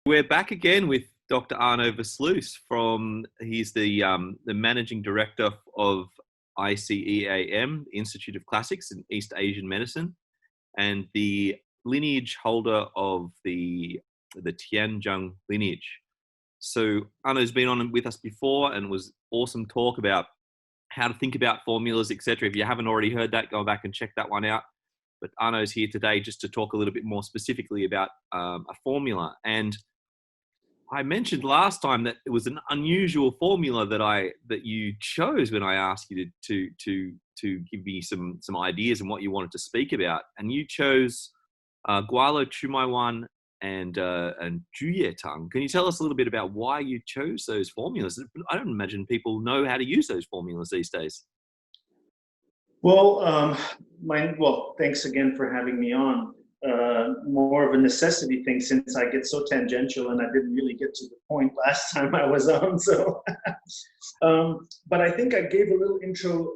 We're back again with Dr. Arnaud Versluys he's the Managing Director of ICEAM, Institute of Classics in East Asian Medicine, and the lineage holder of the Tian-Zeng Lineage. So Arnaud's been on with us before and was awesome talk about how to think about formulas, etc. If you haven't already heard that, go back and check that one out. But Arnaud's here today just to talk a little bit more specifically about a formula. And I mentioned last time that it was an unusual formula that you chose when I asked you to give me some ideas on what you wanted to speak about, and you chose Gualo Chumaiwan and Juye Tang. Can you tell us a little bit about why you chose those formulas? I don't imagine people know how to use those formulas these days. Well, thanks again for having me on. More of a necessity thing since I get so tangential and I didn't really get to the point last time I was on. So, but I think I gave a little intro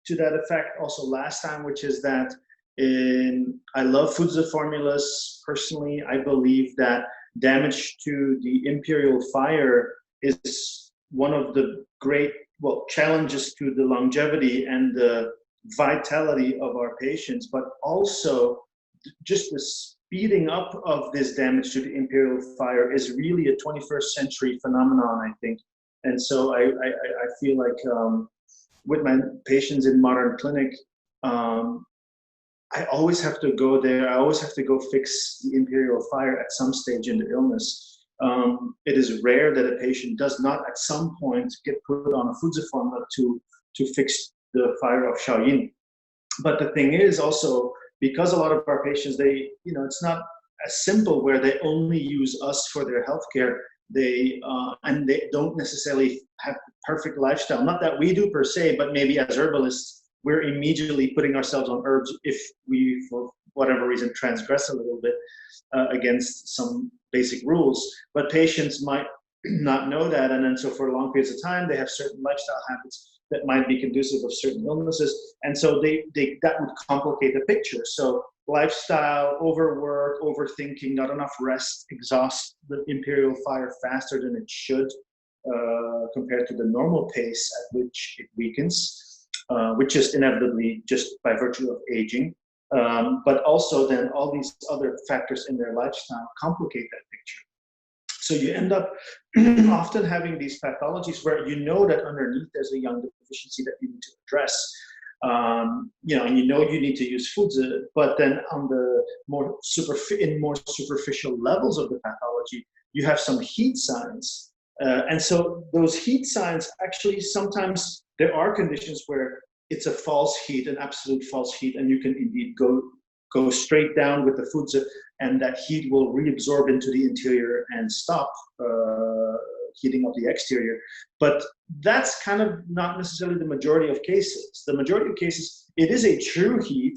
to that effect also last time, which is that I love foods of formulas. Personally, I believe that damage to the imperial fire is one of the great challenges to the longevity and the vitality of our patients, but also just the speeding up of this damage to the imperial fire is really a 21st century phenomenon, I think. And so I feel like with my patients in modern clinic, I always have to go there. I always have to go fix the imperial fire at some stage in the illness. It is rare that a patient does not at some point get put on a foods formula to fix the fire of Shaoyin. But the thing is also, because a lot of our patients, it's not as simple where they only use us for their healthcare. And they don't necessarily have perfect lifestyle. Not that we do per se, but maybe as herbalists, we're immediately putting ourselves on herbs if we, for whatever reason, transgress a little bit against some basic rules. But patients might not know that, and then so for long periods of time, they have certain lifestyle habits that might be conducive of certain illnesses, and so that would complicate the picture. So lifestyle, overwork, overthinking, not enough rest, exhaust the imperial fire faster than it should compared to the normal pace at which it weakens, which is inevitably just by virtue of aging. But also then all these other factors in their lifestyle complicate that picture. So you end up often having these pathologies where you know that underneath there's a young deficiency that you need to address. And you need to use foods, but then on the more superficial levels of the pathology, you have some heat signs. And so those heat signs, actually, sometimes there are conditions where it's a false heat, an absolute false heat, and you can indeed go straight down with the foods, and that heat will reabsorb into the interior and stop heating up the exterior. But that's kind of not necessarily the majority of cases. The majority of cases, it is a true heat,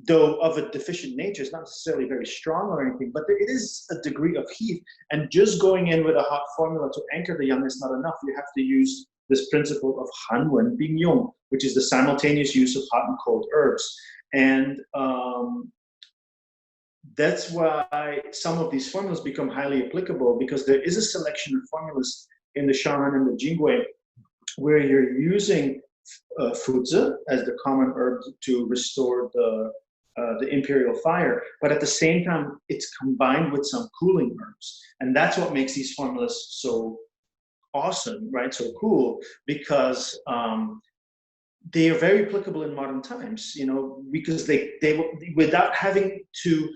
though of a deficient nature. It's not necessarily very strong or anything, but it is a degree of heat. And just going in with a hot formula to anchor the young is not enough. You have to use this principle of hanwen bingyong, which is the simultaneous use of hot and cold herbs. And that's why some of these formulas become highly applicable, because there is a selection of formulas in the Shanhan and the Jingui where you're using fuzi as the common herb to restore the imperial fire, but at the same time it's combined with some cooling herbs, and that's what makes these formulas so awesome, right? So cool, because they are very applicable in modern times, because they without having to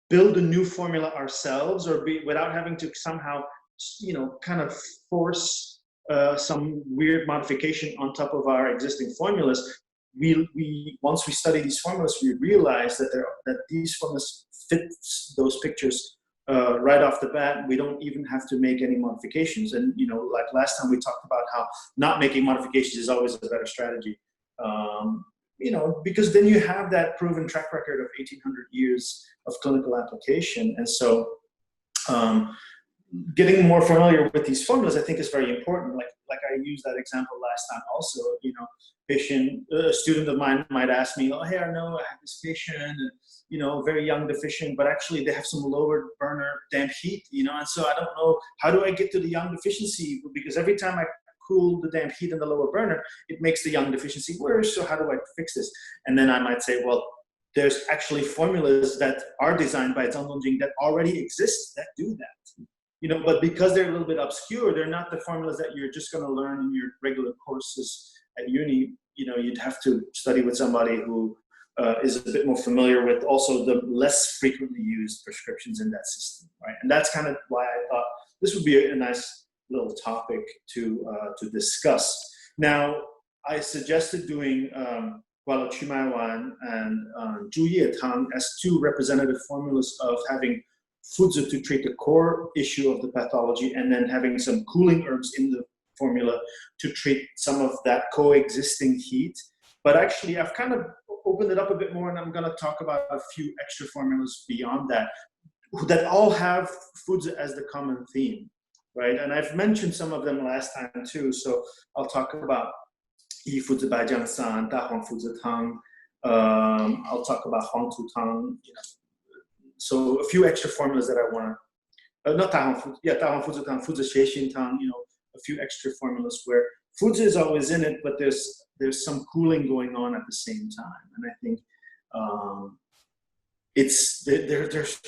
build a new formula ourselves, or without having to somehow, kind of force some weird modification on top of our existing formulas. We once we study these formulas, we realize that these formulas fit those pictures right off the bat. We don't even have to make any modifications. And like last time we talked about how not making modifications is always a better strategy. Because then you have that proven track record of 1,800 years of clinical application. And so getting more familiar with these formulas, I think, is very important. Like I used that example last time also, you know, a student of mine might ask me, oh, hey, Arnaud, I have this patient, and, you know, very young deficient, but actually they have some lower burner damp heat, you know, and so I don't know, how do I get to the young deficiency? Because every time I cool the damp heat in the lower burner, it makes the young deficiency worse, so how do I fix this? And then I might say, well, there's actually formulas that are designed by Tian-Zeng that already exist that do that. You know, but because they're a little bit obscure, they're not the formulas that you're just going to learn in your regular courses at uni. You know, you'd have to study with somebody who is a bit more familiar with also the less frequently used prescriptions in that system, right? And that's kind of why I thought this would be a nice little topic to discuss. Now, I suggested doing Gualochumaiwan and Zhuye Tang as two representative formulas of having Fuzi to treat the core issue of the pathology, and then having some cooling herbs in the formula to treat some of that coexisting heat. But actually, I've kind of opened it up a bit more, and I'm going to talk about a few extra formulas beyond that all have Fuzi as the common theme, right? And I've mentioned some of them last time too, so I'll talk about Yi Fuzi Baijiang San, Da Huang Fuzi Tang. I'll talk about Huang Tutang, you know. So a few extra formulas that I want to, not Da Huang Fuzi Tang, Fuzi Xie Tang, you know, a few extra formulas where Fuzi is always in it, but there's some cooling going on at the same time. And I think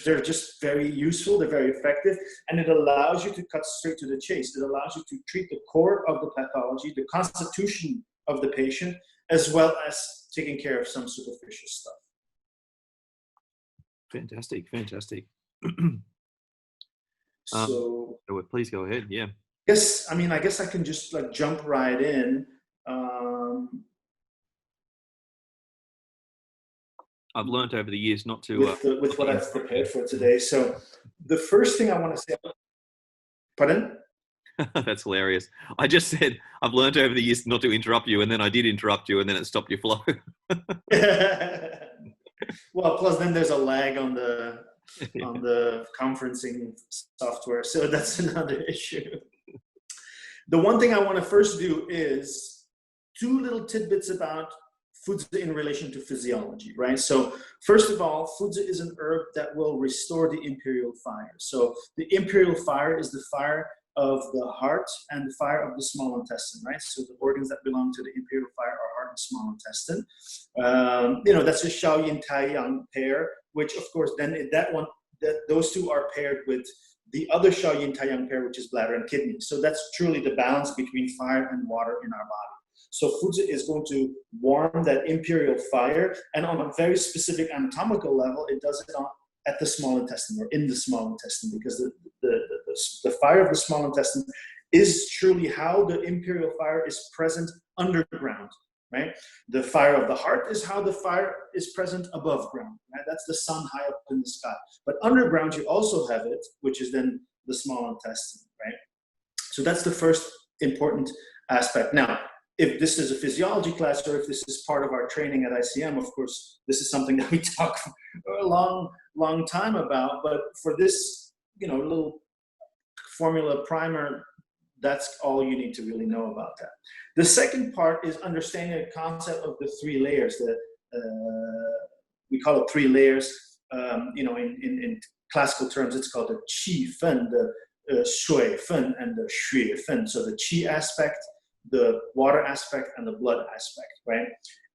they're just very useful, they're very effective, and it allows you to cut straight to the chase. It allows you to treat the core of the pathology, the constitution of the patient, as well as taking care of some superficial stuff. Fantastic. So please go ahead. Yeah. Yes, I mean, I guess I can just like jump right in. I've learned over the years not to with what I've prepared for today. So the first thing I want to say, pardon? That's hilarious. I just said I've learned over the years not to interrupt you, and then I did interrupt you, and then it stopped your flow. Well, plus then there's a lag on the conferencing software, so that's another issue. The one thing I want to first do is two little tidbits about Fuzi in relation to physiology, right? So first of all, Fuzi is an herb that will restore the imperial fire. So the imperial fire is the fire of the heart and the fire of the small intestine, right? So the organs that belong to the imperial fire are heart and small intestine. You know, that's a Xiao Yin Tai Yang pair, which of course then those two are paired with the other Xiao Yin Tai Yang pair, which is bladder and kidney. So that's truly the balance between fire and water in our body. So Fuzi is going to warm that imperial fire, and on a very specific anatomical level, it does it at the small intestine or in the small intestine, because the fire of the small intestine is truly how the imperial fire is present underground, right? The fire of the heart is how the fire is present above ground, right? That's the sun high up in the sky. But underground, you also have it, which is then the small intestine, right? So that's the first important aspect. Now, if this is a physiology class, or if this is part of our training at ICEAM, of course, this is something that we talk for a long time about. But for this, you know, little formula primer, that's all you need to really know about that. The second part is understanding the concept of the three layers. We call it three layers. You know, in classical terms, it's called the qi fen, the shui fen, and the xue fen. So the qi aspect, the water aspect, and the blood aspect, right?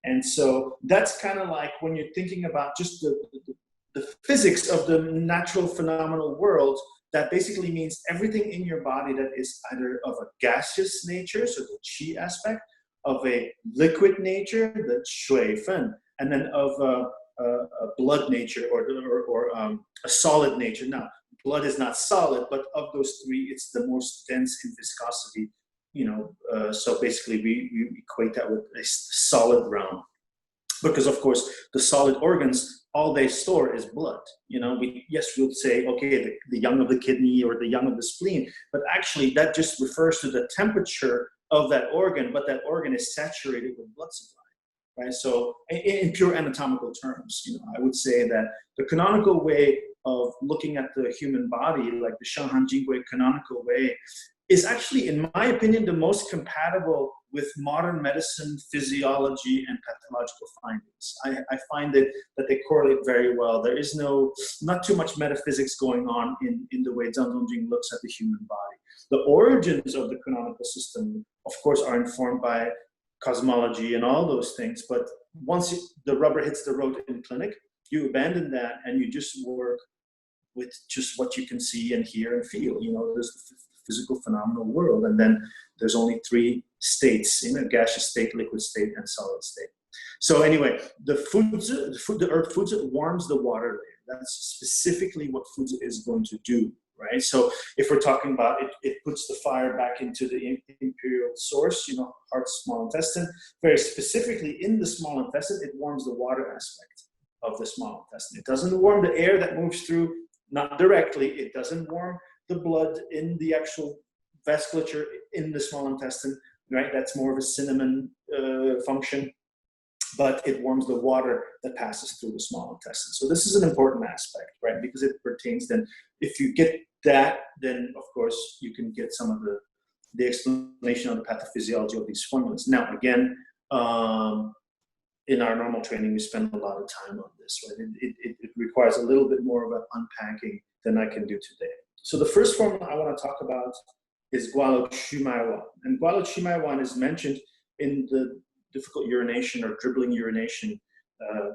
And so that's kind of like when you're thinking about just the physics of the natural phenomenal world, that basically means everything in your body that is either of a gaseous nature, so the qi aspect, of a liquid nature, the shui fen, and then of a blood nature or a solid nature. Now, blood is not solid, but of those three, it's the most dense in viscosity. You know, so basically we equate that with a solid realm, because of course the solid organs, all they store is blood. You know, we'll say, okay, the yang of the kidney or the yang of the spleen, but actually that just refers to the temperature of that organ, but that organ is saturated with blood supply, right? So in pure anatomical terms, you know, I would say that the canonical way of looking at the human body, like the Shanghan Jingui canonical way, is actually, in my opinion, the most compatible with modern medicine, physiology, and pathological findings. I find that they correlate very well. There is not too much metaphysics going on in the way Zhang Zongjing looks at the human body. The origins of the canonical system, of course, are informed by cosmology and all those things, but once the rubber hits the road in clinic, you abandon that and you just work with just what you can see and hear and feel. There's the physical phenomenal world, and then there's only three states: gaseous state, liquid state, and solid state. So anyway, the earth foods, warms the water layer. That's specifically what foods is going to do, right? So if we're talking about it puts the fire back into the imperial source, heart, small intestine. Very specifically in the small intestine, it warms the water aspect of the small intestine. It doesn't warm the air that moves through, not directly. It doesn't warm the blood in the actual vasculature in the small intestine, right? That's more of a cinnamon function, but it warms the water that passes through the small intestine. So this is an important aspect, right? Because it pertains then, if you get that, then of course you can get some of the explanation of the pathophysiology of these formulas. Now, again, in our normal training, we spend a lot of time on this, right? It requires a little bit more of an unpacking than I can do today. So the first formula I want to talk about is Gualo Chumaiwan. And Gualo Chumaiwan is mentioned in the difficult urination or dribbling urination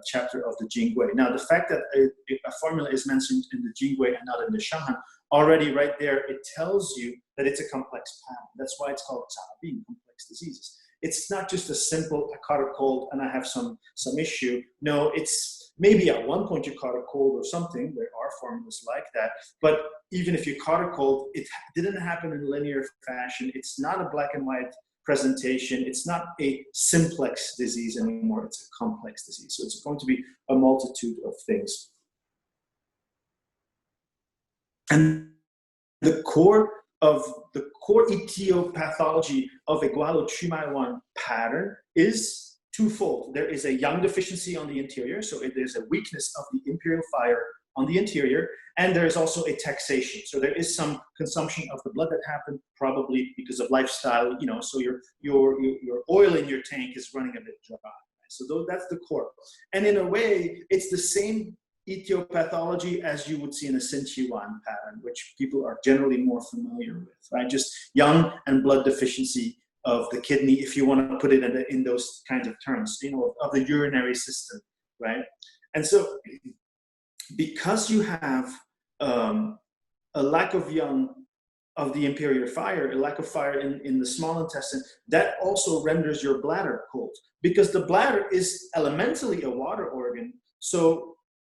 chapter of the Jingui. Now, the fact that a formula is mentioned in the Jingui and not in the Shanghan, already right there, it tells you that it's a complex pattern. That's why it's called being complex diseases. It's not just a simple, I caught a cold and I have some issue. No, it's maybe at one point you caught a cold or something. There are formulas like that. But even if you caught a cold, it didn't happen in linear fashion. It's not a black and white presentation. It's not a simplex disease anymore. It's a complex disease. So it's going to be a multitude of things. And the core etiopathology of a Gualo Chumaiwan pattern is twofold. There is a yang deficiency on the interior, so there's a weakness of the imperial fire on the interior, and there is also a taxation. So there is some consumption of the blood that happened, probably because of lifestyle, so your oil in your tank is running a bit dry. So that's the core. And in a way, it's the same etiopathology as you would see in a Sinchuan pattern, which people are generally more familiar with, right? Just yang and blood deficiency of the kidney, if you want to put it in those kinds of terms, of the urinary system, right? And so because you have a lack of yang of the inferior fire, a lack of fire in the small intestine, that also renders your bladder cold, because the bladder is elementally a water organ.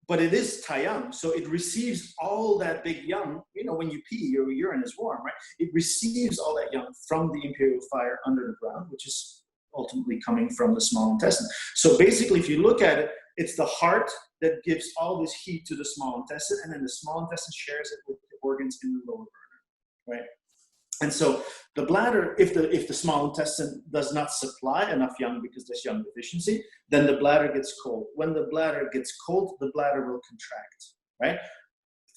But it is taiyang, so it receives all that big yang. When you pee, your urine is warm, right? It receives all that yang from the imperial fire under the ground, which is ultimately coming from the small intestine. So basically, if you look at it, it's the heart that gives all this heat to the small intestine, and then the small intestine shares it with the organs in the lower burner, right? And so the bladder, if the small intestine does not supply enough yang because there's yang deficiency, then the bladder gets cold. When the bladder gets cold, the bladder will contract, right?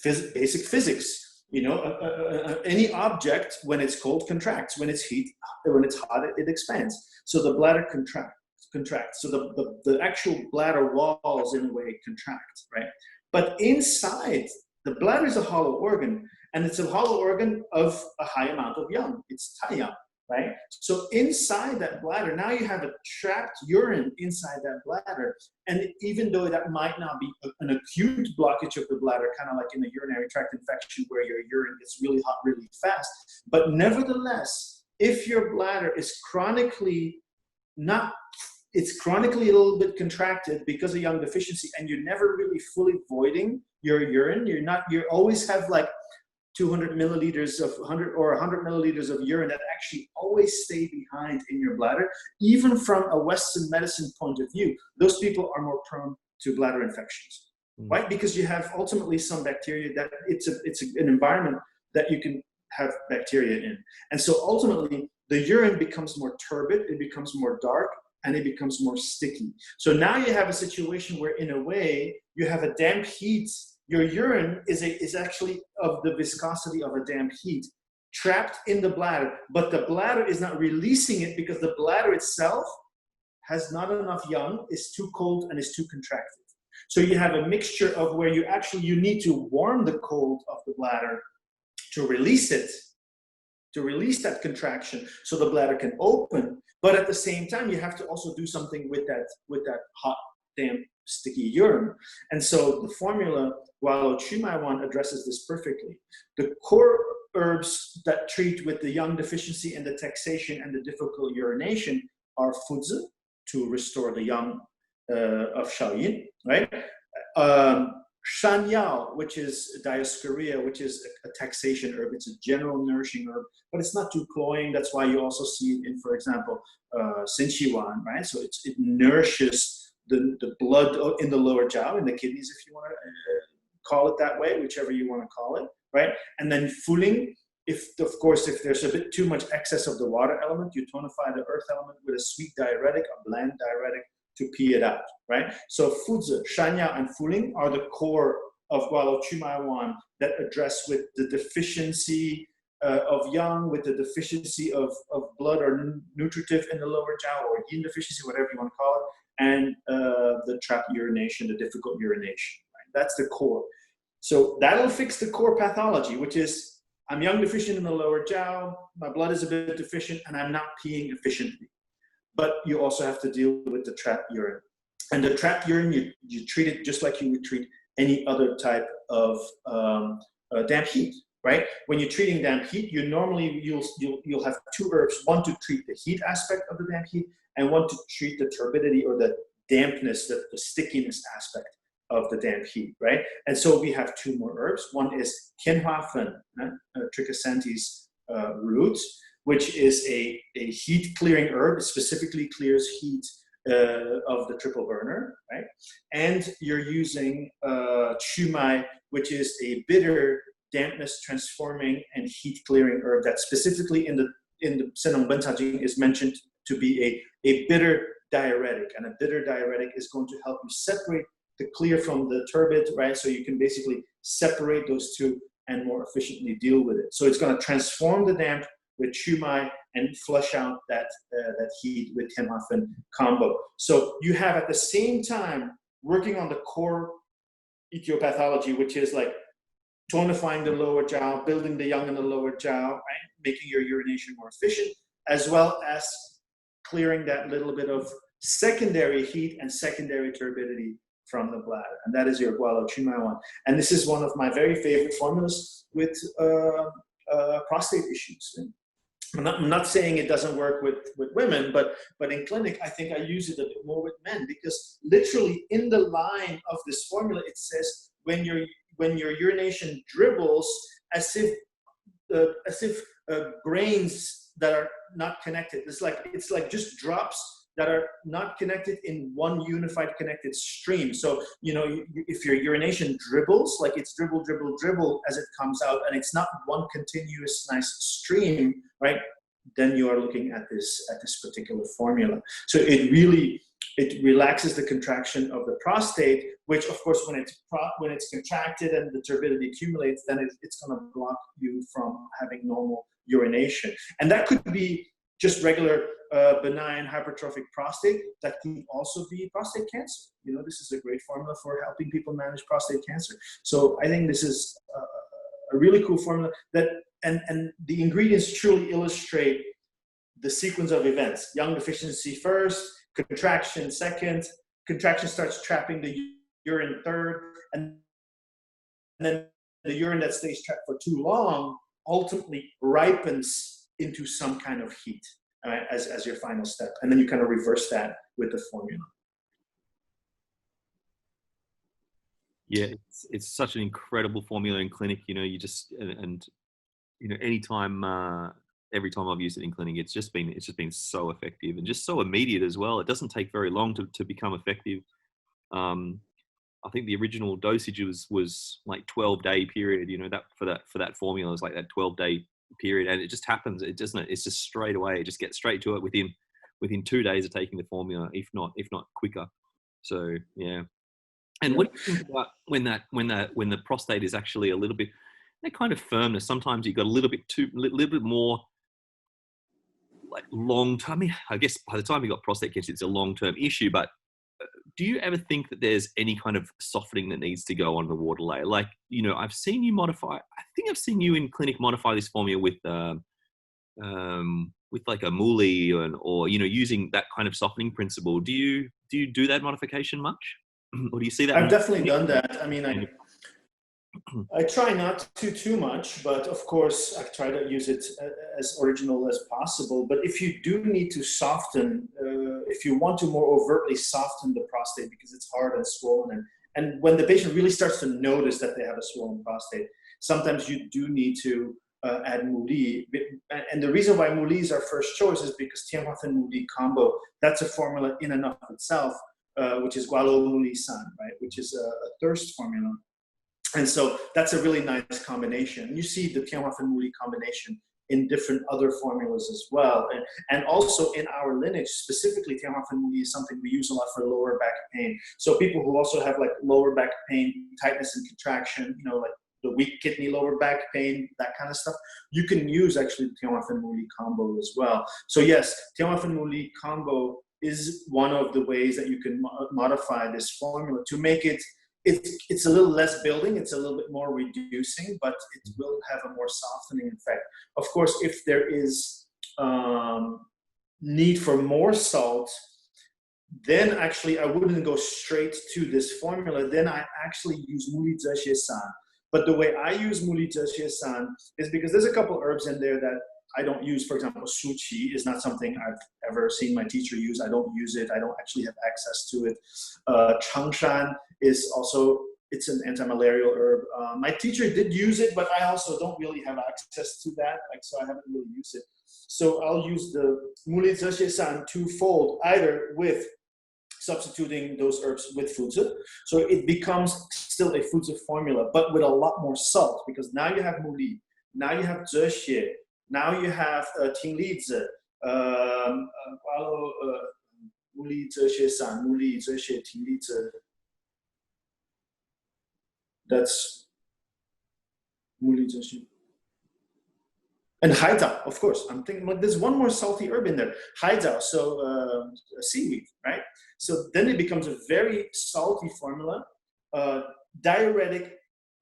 Basic physics, any object when it's cold contracts. When it's hot, it expands. So the bladder contracts. So the actual bladder walls in a way contract, right? But inside, the bladder is a hollow organ. And it's a hollow organ of a high amount of yang. It's taiyang, right? So inside that bladder, now you have a trapped urine inside that bladder. And even though that might not be an acute blockage of the bladder, kind of like in a urinary tract infection where your urine gets really hot really fast, but nevertheless, if your bladder is chronically a little bit contracted because of yang deficiency, and you're never really fully voiding your urine, you always have like 200 milliliters of 100 milliliters of urine that actually always stay behind in your bladder. Even from a Western medicine point of view, those people are more prone to bladder infections, right? Because you have ultimately some bacteria that it's an environment that you can have bacteria in. And so ultimately the urine becomes more turbid, it becomes more dark, and it becomes more sticky. So now you have a situation where in a way you have a damp heat. your urine is actually of the viscosity of a damp heat trapped in the bladder, but the bladder is not releasing it because the bladder itself has not enough yang, is too cold and is too contracted. So you have a mixture of where you need to warm the cold of the bladder to release it, to release that contraction so the bladder can open. But at the same time, you have to also do something with that hot, damp, sticky urine. And so the formula, Gualo Chumaiwan, addresses this perfectly. The core herbs that treat with the yang deficiency and the taxation and the difficult urination are Fuzi, to restore the yang of Shaoyin, right? Shanyao, which is Dioscorea, which is a taxation herb. It's a general nourishing herb, but it's not too cloying. That's why you also see it in, for example, Sinchiwan, right? So it nourishes the blood in the lower jiao, in the kidneys, if you want to call it that way, whichever you want to call it, right? And then Fuling, if there's a bit too much excess of the water element, you tonify the earth element with a sweet diuretic, a bland diuretic, to pee it out, right? So Fuzi, Shanya, and Fuling are the core of Gualo Chumaiwan that address with the deficiency of yang, with the deficiency of blood or nutritive in the lower jiao, or yin deficiency, whatever you want to call it, and the trapped urination, the difficult urination, right? That's the core. So that'll fix the core pathology, which is I'm yang deficient in the lower jiao, my blood is a bit deficient, and I'm not peeing efficiently. But you also have to deal with the trapped urine. And the trapped urine, you treat it just like you would treat any other type of damp heat, right? When you're treating damp heat, you'll have two herbs, one to treat the heat aspect of the damp heat, and one to treat the turbidity or the dampness, the stickiness aspect of the damp heat, right? And so we have two more herbs. One is Tianhuafen, Trichosanthes root, which is a heat clearing herb. It specifically clears heat of the triple burner, right? And you're using Chumai, which is a bitter dampness transforming and heat clearing herb that specifically in the Senong Bentajing is mentioned to be a bitter diuretic. And a bitter diuretic is going to help you separate the clear from the turbid, right? So you can basically separate those two and more efficiently deal with it. So it's going to transform the damp with Chumai and flush out that heat with Tianhuafen combo. So you have at the same time working on the core ethiopathology, which is like tonifying the lower jiao, building the yang in the lower jiao, right? Making your urination more efficient, as well as clearing that little bit of secondary heat and secondary turbidity from the bladder. And that is your Gualo Chumaiwan. And this is one of my very favorite formulas with prostate issues. And I'm not saying it doesn't work with women, but in clinic, I think I use it a bit more with men, because literally in the line of this formula, it says when your urination dribbles as if grains that are not connected. It's like just drops that are not connected in one unified connected stream. So, if your urination dribbles, like it's dribble, dribble, dribble as it comes out, and it's not one continuous nice stream, right? Then you are looking at this particular formula. So it relaxes the contraction of the prostate, which of course, when it's contracted and the turbidity accumulates, then it's going to block you from having normal urination. And that could be just regular benign hypertrophic prostate. That could also be prostate cancer. This is a great formula for helping people manage prostate cancer. So I think this is a really cool formula that, and the ingredients truly illustrate the sequence of events. Yang deficiency first, contraction second, contraction starts trapping the urine third, and then the urine that stays trapped for too long ultimately ripens into some kind of heat as your final step. And then you kind of reverse that with the formula. Yeah, it's such an incredible formula in clinic. Anytime, every time I've used it in clinic, it's just been so effective and just so immediate as well. It doesn't take very long to become effective. I think the original dosage was like 12-day period. That for that formula is like that 12-day period, and it just happens. It's just straight away. It just gets straight to it within 2 days of taking the formula, if not quicker. So yeah. And Yeah. what do you think about when the prostate is actually a little bit that kind of firmness? Sometimes you've got a little bit more like long term. I mean, I guess by the time you got prostate cancer, it's a long term issue. But do you ever think that there's any kind of softening that needs to go on the water layer? Like, you know, I've seen you modify. I think I've seen you in clinic modify this formula with like a muli or you know, using that kind of softening principle. Do you do that modification much, or do you see that I've more? definitely done that. I mean, I try not to too much, but of course I try to use it as original as possible. But if you do need to soften, if you want to more overtly soften the prostate because it's hard and swollen, and when the patient really starts to notice that they have a swollen prostate, sometimes you do need to add muli. And the reason why muli is our first choice is because Tian-Zeng muli combo, that's a formula in and of itself, which is gualo muli san, right? Which is a thirst formula. And so that's a really nice combination. You see the Tian-Zeng muli combination in different other formulas as well. And also in our lineage, specifically Tian-Zeng muli is something we use a lot for lower back pain. So people who also have like lower back pain, tightness and contraction, you know, like the weak kidney, lower back pain, that kind of stuff, you can use actually the Tian-Zeng muli combo as well. So yes, Tian-Zeng muli combo is one of the ways that you can modify this formula to make it, it's a little less building, it's a little bit more reducing, but it will have a more softening effect. Of course, if there is need for more salt, then actually I wouldn't go straight to this formula. Then I actually use muli zhe san. But the way I use muli zhe san is because there's a couple herbs in there that I don't use. For example, su qi is not something I've ever seen my teacher use. I don't use it. I don't actually have access to it. Changshan is also, it's an anti-malarial herb. My teacher did use it, but I also don't really have access to that. Like, so I haven't really used it. So I'll use the muli zhe san twofold, either with substituting those herbs with fuzi. So it becomes still a fuzi formula, but with a lot more salt, because now you have muli, now you have zhe, now you have Tinglizi, muli zhe san, muli zhe Tinglizi. That's muli zhe. And haizao, of course. I'm thinking, like, there's one more salty herb in there. Haizao, so seaweed, right? So then it becomes a very salty formula, diuretic,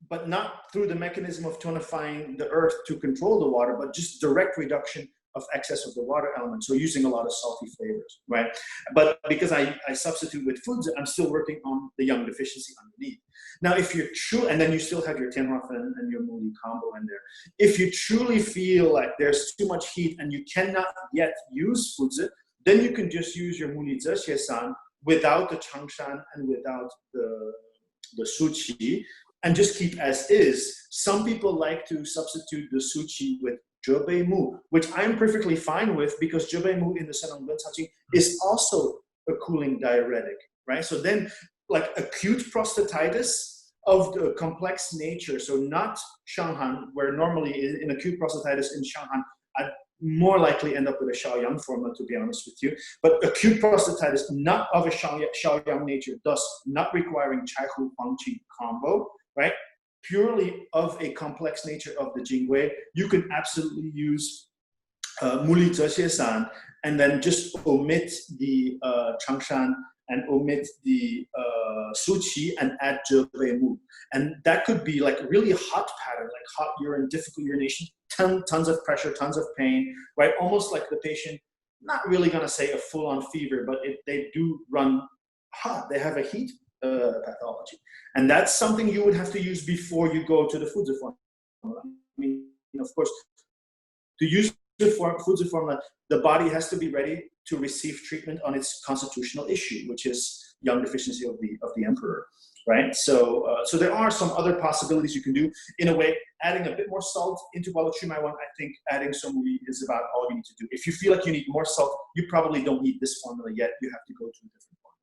but not through the mechanism of tonifying the earth to control the water, but just direct reduction of excess of the water element. So using a lot of salty flavors, right? But because I substitute with foods, I'm still working on the yang deficiency underneath. Now, if you're true, and then you still have your Tian-Zeng and your muli combo in there. If you truly feel like there's too much heat and you cannot yet use foods, then you can just use your muli zhe san without the changshan and without the su qi, and just keep as is. Some people like to substitute the su qi with zhe bei mu, which I'm perfectly fine with, because zhe bei mu in the Senong Ben Cao Jing is also a cooling diuretic, right? So then, like acute prostatitis of the complex nature, so not Shanghan, where normally in acute prostatitis in Shanghan, I'd more likely end up with a Shaoyang formula, to be honest with you. But acute prostatitis, not of a Shaoyang nature, thus not requiring Chaihu Huangqi combo, right? Purely of a complex nature of the Jingwei, you can absolutely use muli zhe san, and then just omit the changshan and omit the su qi and add zhe bei mu. And that could be like really hot pattern, like hot urine, difficult urination, tons of pressure, tons of pain, right? Almost like the patient, not really gonna say a full-on fever, but if they do run hot, they have a heat pathology. And that's something you would have to use before you go to the Fuzi formula. I mean, of course, to use the Fuzi formula, the body has to be ready to receive treatment on its constitutional issue, which is yang deficiency of the emperor, right? So there are some other possibilities you can do. In a way, adding a bit more salt into Gualo Chumaiwan, I think adding some muli is about all you need to do. If you feel like you need more salt, you probably don't need this formula yet. You have to go to a different one.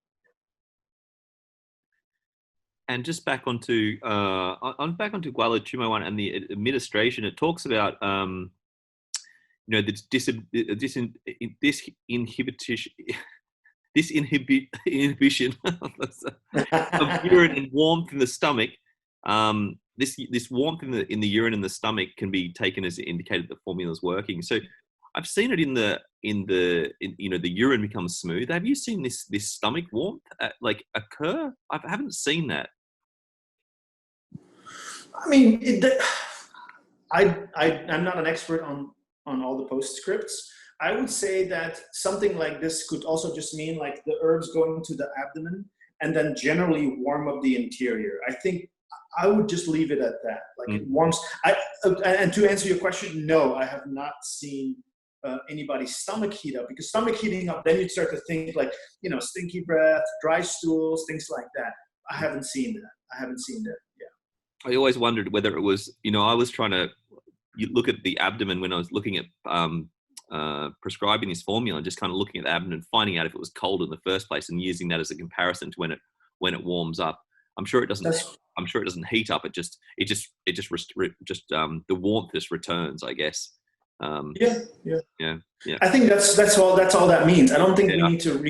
And just back onto Gualo Chumaiwan and the administration, it talks about you know, the this inhibition of urine and warmth in the stomach, this warmth in the urine in the stomach can be taken as an indicator that the formula is working. So I've seen it in the urine becomes smooth. Have you seen this stomach warmth like occur? I haven't seen that. I mean, I'm not an expert on all the postscripts. I would say that something like this could also just mean like the herbs going to the abdomen and then generally warm up the interior. I think I would just leave it at that. Like it warms. And to answer your question, no, I have not seen anybody's stomach heat up, because stomach heating up, then you'd start to think like, stinky breath, dry stools, things like that. I haven't seen that. Yeah. I always wondered whether it was, I was trying to look at the abdomen when I was looking at prescribing this formula, and just kind of looking at the abdomen, finding out if it was cold in the first place, and using that as a comparison to when it warms up. I'm sure it doesn't heat up. The warmth just returns, I guess. Yeah. I think that's all that means. I don't think we need to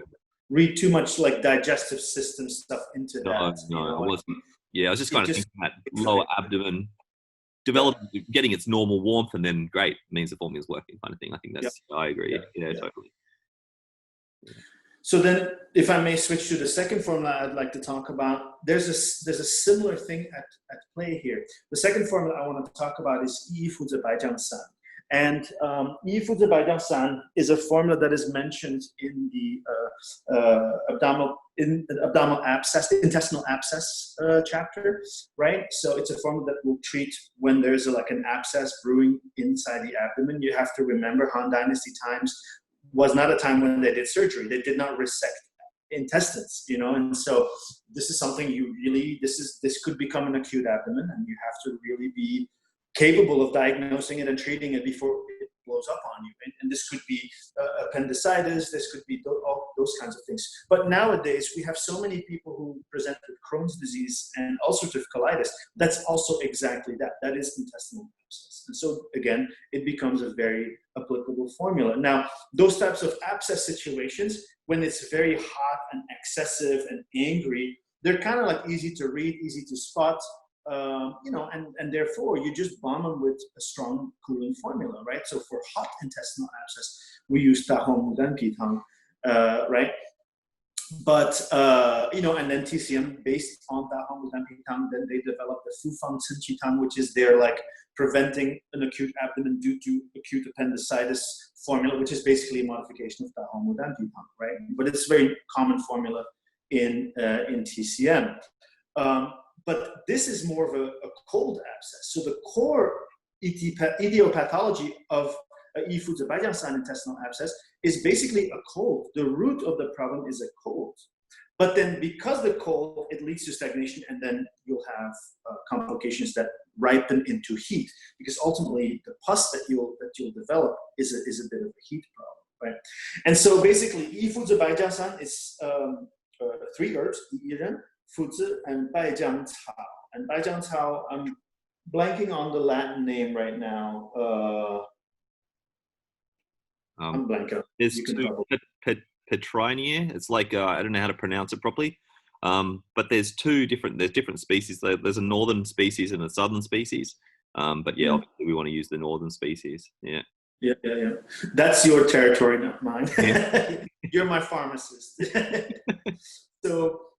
read too much like digestive system stuff into that. No, I wasn't. Yeah, I was just kind of thinking that lower abdomen getting its normal warmth, and then great, means the formula is working, kind of thing. I think that's. Yep. I agree. Yeah, totally. Yeah. So then, if I may switch to the second formula I'd like to talk about, there's a similar thing at play here. The second formula I want to talk about is 一夫子白酱散. And 一夫子白酱散 is a formula that is mentioned in the abdominal abscess, intestinal abscess chapter, right? So it's a formula that will treat when there's like an abscess brewing inside the abdomen. You have to remember Han Dynasty times was not a time when they did surgery. They did not resect intestines, and so this is something this could become an acute abdomen, and you have to really be capable of diagnosing it and treating it before it blows up on you. And this could be appendicitis, this could be all those kinds of things. But nowadays, we have so many people who present with Crohn's disease and ulcerative colitis. That's also exactly that. That is intestinal abscess. And so, again, it becomes a very applicable formula. Now, those types of abscess situations, when it's very hot and excessive and angry, they're kind of like easy to read, easy to spot. And therefore you just bomb them with a strong cooling formula, right? So for hot intestinal abscess, we use Tang, right? But, and then TCM based on Tang, then they developed the Tang, which is their like preventing an acute abdomen due to acute appendicitis formula, which is basically a modification of Tang, right? But it's a very common formula in TCM. But this is more of a cold abscess. So the core etiology of一夫子白酱散 intestinal abscess is basically a cold. The root of the problem is a cold. But then because the cold, it leads to stagnation, and then you'll have complications that ripen into heat, because ultimately the pus that you'll develop is a bit of a heat problem, right? And so basically, 一夫子白酱散 is 3 herbs, 薏仁, 附子, and 白酱草. And 白酱草, I'm blanking on the Latin name right now. I'm blanking. There's Petrinia. It's like I don't know how to pronounce it properly. But there's different species. There's a northern species and a southern species. But obviously we want to use the northern species. Yeah. That's your territory, not mine. Yeah. You're my pharmacist.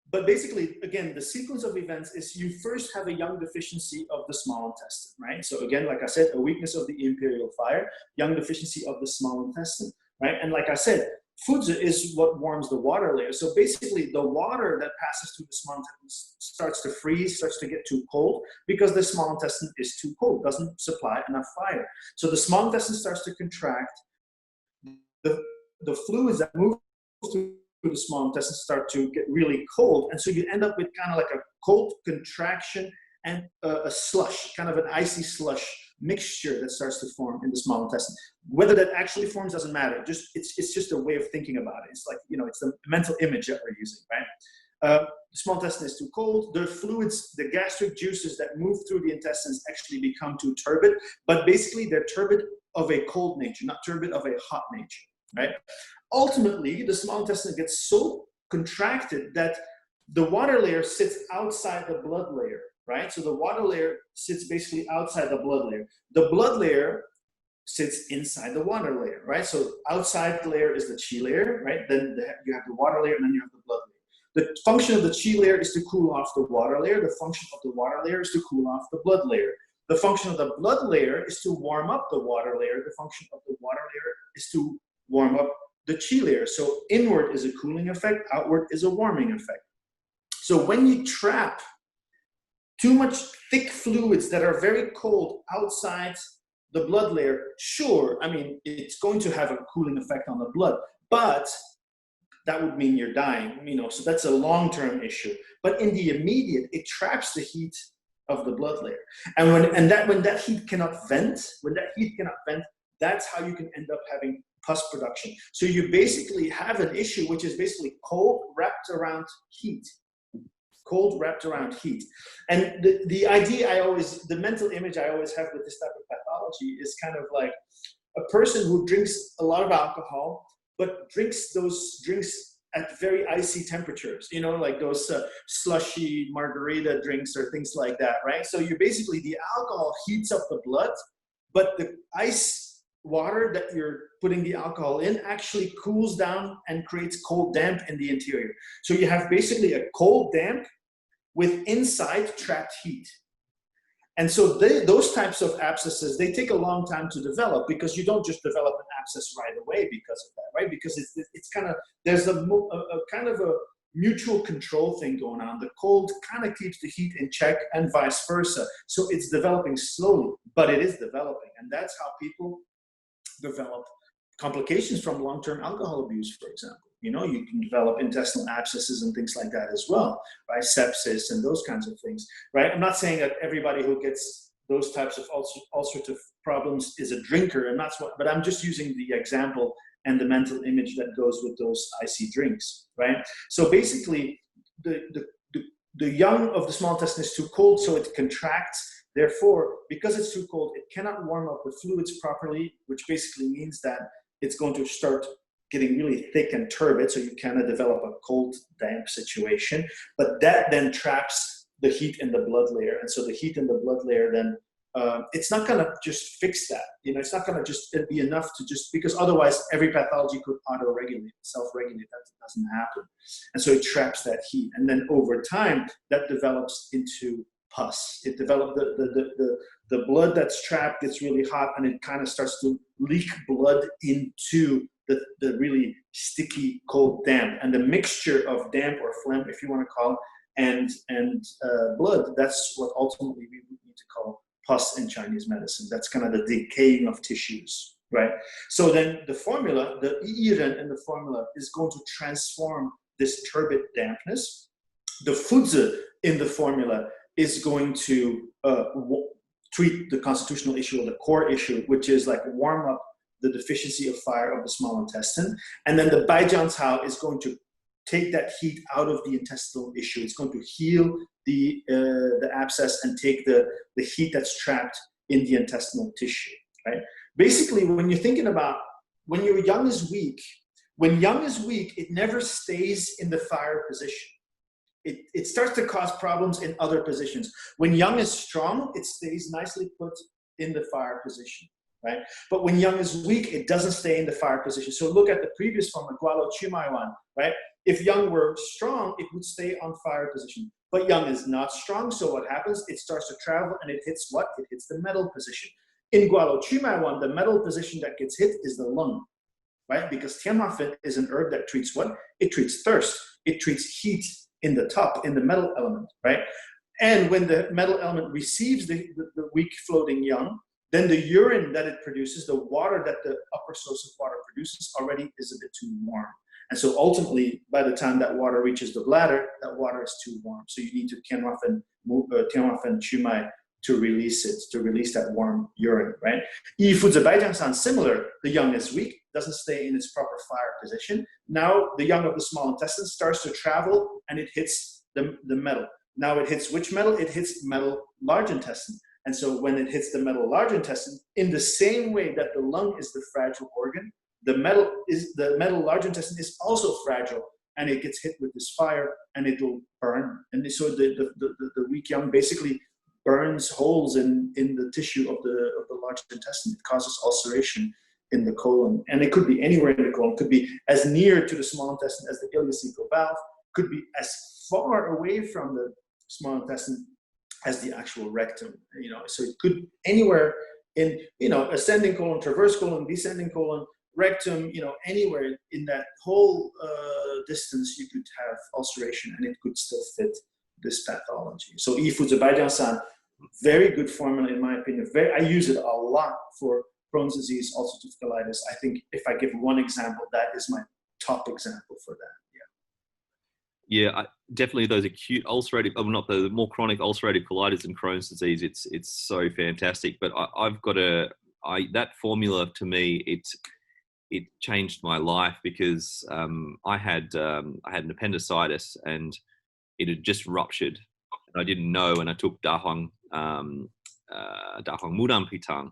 But basically, again, the sequence of events is you first have a young deficiency of the small intestine, right? So again, like I said, a weakness of the imperial fire, young deficiency of the small intestine, right? And like I said, foods is what warms the water layer. So basically, the water that passes through the small intestine starts to freeze, starts to get too cold, because the small intestine is too cold, doesn't supply enough fire. So the small intestine starts to contract. The fluids that move through the small intestine start to get really cold, and so you end up with kind of like a cold contraction and a slush, kind of an icy slush mixture that starts to form in the small intestine. Whether that actually forms doesn't matter. It's just a way of thinking about it. It's like, it's the mental image that we're using, right? The small intestine is too cold. The fluids, the gastric juices that move through the intestines actually become too turbid, but basically they're turbid of a cold nature, not turbid of a hot nature. right? Ultimately, the small intestine gets so contracted that the water layer sits outside the blood layer, right? So the water layer sits basically outside the blood layer. The blood layer sits inside the water layer, right? So outside the layer is the chi layer, right? Then you have the water layer, and then you have the blood layer. The function of the chi layer is to cool off the water layer. The function of the water layer is to cool off the blood layer. The function of the blood layer is to warm up the water layer. The function of the water layer is to warm up the chi layer. So inward is a cooling effect, outward is a warming effect. So when you trap too much thick fluids that are very cold outside the blood layer, sure, I mean, it's going to have a cooling effect on the blood, but that would mean you're dying, you know, so that's a long-term issue. But in the immediate, it traps the heat of the blood layer. And when that heat cannot vent, that's how you can end up having pus production. So you basically have an issue which is basically cold wrapped around heat. Cold wrapped around heat. And the idea the mental image I always have with this type of pathology is kind of like a person who drinks a lot of alcohol, but drinks those drinks at very icy temperatures, you know, like those slushy margarita drinks or things like that, right? So you're basically, the alcohol heats up the blood, but the ice water that you're putting the alcohol in actually cools down and creates cold damp in the interior. So you have basically a cold damp with inside trapped heat. And so those types of abscesses, they take a long time to develop, because you don't just develop an abscess right away because of that, right? Because it's kind of, there's a kind of a mutual control thing going on. The cold kind of keeps the heat in check and vice versa. So it's developing slowly, but it is developing. And that's how people develop complications from long-term alcohol abuse, for example. You know, you can develop intestinal abscesses and things like that as well, right? Sepsis and those kinds of things, right? I'm not saying that everybody who gets those types of ulcerative problems is a drinker, and that's what, but I'm just using the example and the mental image that goes with those icy drinks, right? So basically, the young of the small intestine is too cold, so it contracts. Therefore, because it's too cold, it cannot warm up the fluids properly, which basically means that it's going to start getting really thick and turbid, so you kind of develop a cold damp situation. But that then traps the heat in the blood layer, and so the heat in the blood layer then it's not going to just fix that. You know, it's not going to just be enough to just, because otherwise every pathology could auto-regulate, self-regulate. That doesn't happen, and so it traps that heat, and then over time that develops into pus. It develops the blood that's trapped gets really hot, and it kind of starts to leak blood into the really sticky cold damp, and the mixture of damp or phlegm, if you want to call it, and blood, that's what ultimately we would need to call pus in Chinese medicine. That's kind of the decaying of tissues, right? So then the formula, the iren in the formula, is going to transform this turbid dampness. The fudze in the formula is going to treat the constitutional issue or the core issue, which is like warm up the deficiency of fire of the small intestine. And then the Baijiangcao is going to take that heat out of the intestinal issue. It's going to heal the abscess and take the heat that's trapped in the intestinal tissue, right? Basically, when you're thinking about, when your young is weak, it never stays in the fire position. It starts to cause problems in other positions. When young is strong, it stays nicely put in the fire position, right? But when young is weak, it doesn't stay in the fire position. So look at the previous one, the Gualo Chumaiwan, right? If young were strong, it would stay on fire position. But young is not strong, so what happens? It starts to travel and it hits what? It hits the metal position. In Gualo Chumaiwan, the metal position that gets hit is the lung, right? Because Tianhuafen is an herb that treats what? It treats thirst. It treats heat in the top, in the metal element, right? And when the metal element receives the weak floating young, then the urine that it produces, the water that the upper source of water produces, already is a bit too warm. And so ultimately, by the time that water reaches the bladder, that water is too warm. So you need to Tianhuafen Chumai to release it, to release that warm urine, right? Yifudze Baijiangsan, similar. The young is weak, doesn't stay in its proper fire position. Now the young of the small intestine starts to travel and it hits the metal. Now it hits which metal? It hits metal large intestine. And so when it hits the metal large intestine, in the same way that the lung is the fragile organ, the metal large intestine is also fragile, and it gets hit with this fire and it will burn. And so the weak young basically burns holes in the tissue of the large intestine. It causes ulceration in the colon, and it could be anywhere in the colon. It could be as near to the small intestine as the ileocecal valve, could be as far away from the small intestine as the actual rectum, so it could anywhere in, ascending colon, transverse colon, descending colon, rectum, anywhere in that whole distance, you could have ulceration, and it could still fit this pathology. So Yi-Fu-Zi-Bai-Jiang-San, very good formula in my opinion. I use it a lot for Crohn's disease, ulcerative colitis. I think if I give one example, that is my top example for that. Yeah, definitely those acute ulcerative, not the more chronic ulcerative colitis and Crohn's disease. It's so fantastic. But I've got that formula to me. It changed my life because I had an appendicitis and it had just ruptured. And I didn't know, and I took Da Huang Tutang,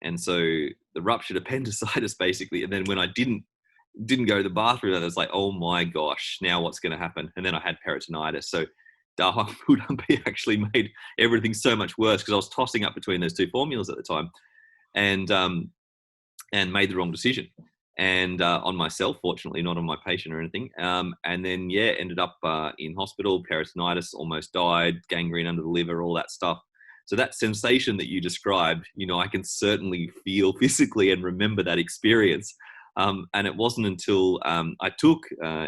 and so the ruptured appendicitis basically. And then when I didn't go to the bathroom, and I was like, oh my gosh, now what's going to happen? And then I had peritonitis. So Da Huang Tutang actually made everything so much worse because I was tossing up between those two formulas at the time, and made the wrong decision. And on myself, fortunately, not on my patient or anything. And then, ended up in hospital, peritonitis, almost died, gangrene under the liver, all that stuff. So that sensation that you described, I can certainly feel physically and remember that experience. And it wasn't until I took and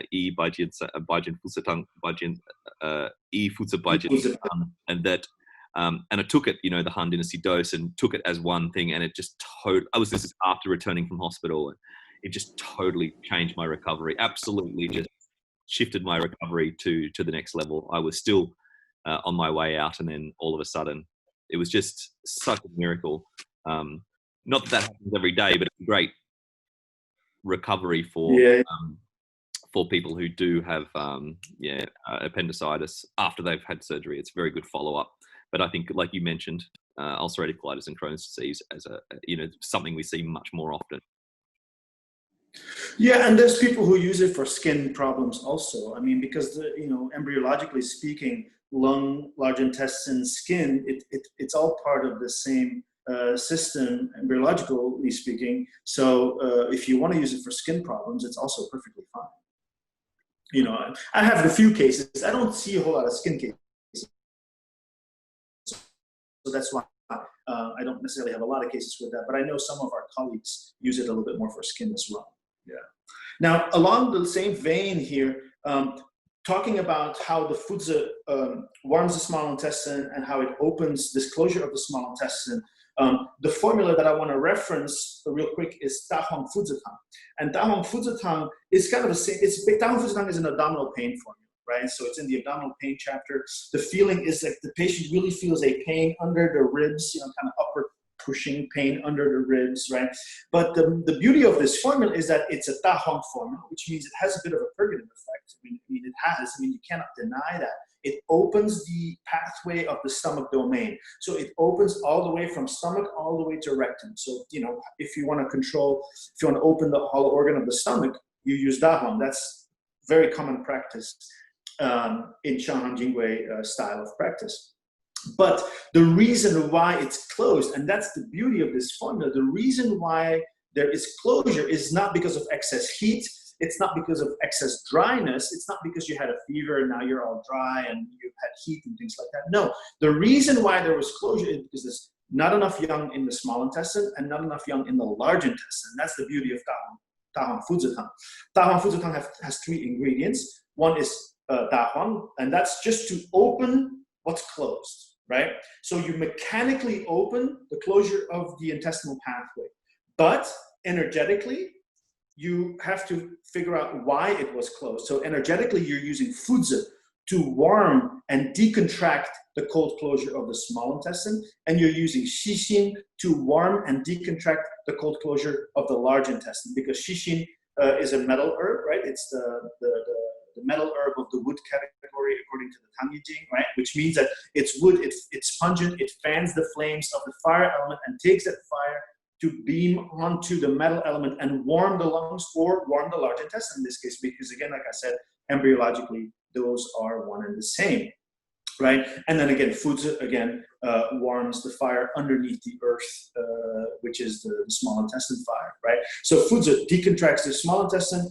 that, and I took it, the Han Dynasty dose, and took it as one thing, and it just this is after returning from hospital, and it just totally changed my recovery. Absolutely, just shifted my recovery to the next level. I was still on my way out, and then all of a sudden, it was just such a miracle. Not that happens every day, but it's a great recovery for people who do have appendicitis after they've had surgery. It's a very good follow-up. But I think, like you mentioned, ulcerative colitis and Crohn's disease as something we see much more often. Yeah, and there's people who use it for skin problems also. I mean, because embryologically speaking, lung, large intestine, skin, it's all part of the same system, embryologically speaking. So if you want to use it for skin problems, it's also perfectly fine. I have a few cases. I don't see a whole lot of skin cases, so that's why I don't necessarily have a lot of cases with that. But I know some of our colleagues use it a little bit more for skin as well. Yeah. Now, along the same vein here, talking about how the Fu-Zi warms the small intestine and how it opens this closure of the small intestine. The formula that I want to reference real quick is Da Huang Fu-Zi-Tang. And Da Huang Fu-Zi-Tang is kind of the same. Da Huang Fu-Zi-Tang is an abdominal pain formula, right? So it's in the abdominal pain chapter. The feeling is that the patient really feels a pain under the ribs, kind of upward pushing pain under the ribs, right? But the beauty of this formula is that it's a Da Huang formula, which means it has a bit of a purgative effect. I mean, it has. I mean, you cannot deny that. It opens the pathway of the stomach domain. So it opens all the way from stomach all the way to rectum. So, if you want to open the hollow organ of the stomach, you use Da Huang. That's very common practice in Shanghang Jingwei style of practice. But the reason why it's closed, and that's the beauty of this formula, the reason why there is closure is not because of excess heat. It's not because of excess dryness. It's not because you had a fever and now you're all dry and you've had heat and things like that. No, the reason why there was closure is because there's not enough yang in the small intestine and not enough yang in the large intestine. That's the beauty of Da Huang Fu-Zi-Tang. Da Huang Fu-Zi-Tang has three ingredients. One is Da Huang, and that's just to open what's closed, right? So you mechanically open the closure of the intestinal pathway, but energetically, you have to figure out why it was closed. So energetically, you're using Fu-Zi to warm and decontract the cold closure of the small intestine, and you're using Xixin to warm and decontract the cold closure of the large intestine, because Xixin is a metal herb, right? It's the metal herb of the wood category according to the Tang Yi Jing, right? Which means that it's wood, it's pungent, it fans the flames of the fire element and takes that fire to beam onto the metal element and warm the lungs or warm the large intestine in this case, because again, like I said, embryologically, those are one and the same, right? And then again, foods again warms the fire underneath the earth, which is the small intestine fire, right? So foods decontracts the small intestine,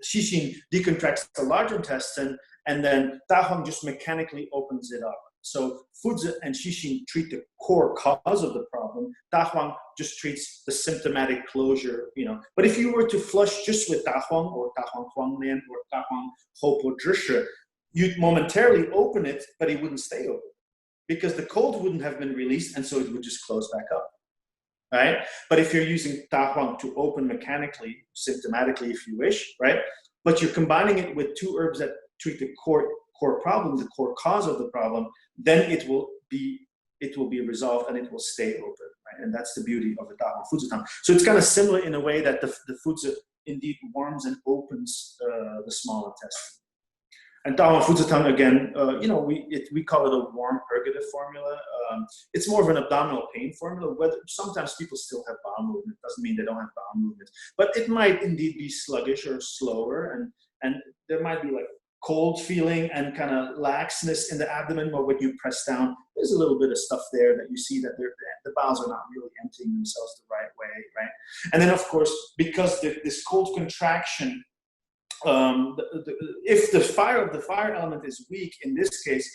Xixin decontracts the large intestine, and then Da Huang just mechanically opens it up. So Fuzi and Xixin treat the core cause of the problem. Da Huang just treats the symptomatic closure, you know. But if you were to flush just with Da Huang or Da Huang Huang Lian or Da Huang Hopo Zhishe, you'd momentarily open it, but it wouldn't stay open because the cold wouldn't have been released, and so it would just close back up, right? But if you're using Da Huang to open mechanically, symptomatically, if you wish, right? But you're combining it with two herbs that treat the core problem, the core cause of the problem, then it will be resolved and it will stay open, right? And that's the beauty of the Da Huang Fuzi Tang. So it's kind of similar in a way that the Fuzi indeed warms and opens the small intestine. And Da Huang Fuzi Tang, again, you know, we call it a warm purgative formula. It's more of an abdominal pain formula. Whether sometimes people still have bowel movement, doesn't mean they don't have bowel movement, but it might indeed be sluggish or slower, and there might be like cold feeling and kind of laxness in the abdomen, or when you press down, there's a little bit of stuff there that you see that the bowels are not really emptying themselves the right way, right? And then, of course, because this cold contraction, if the fire element is weak in this case,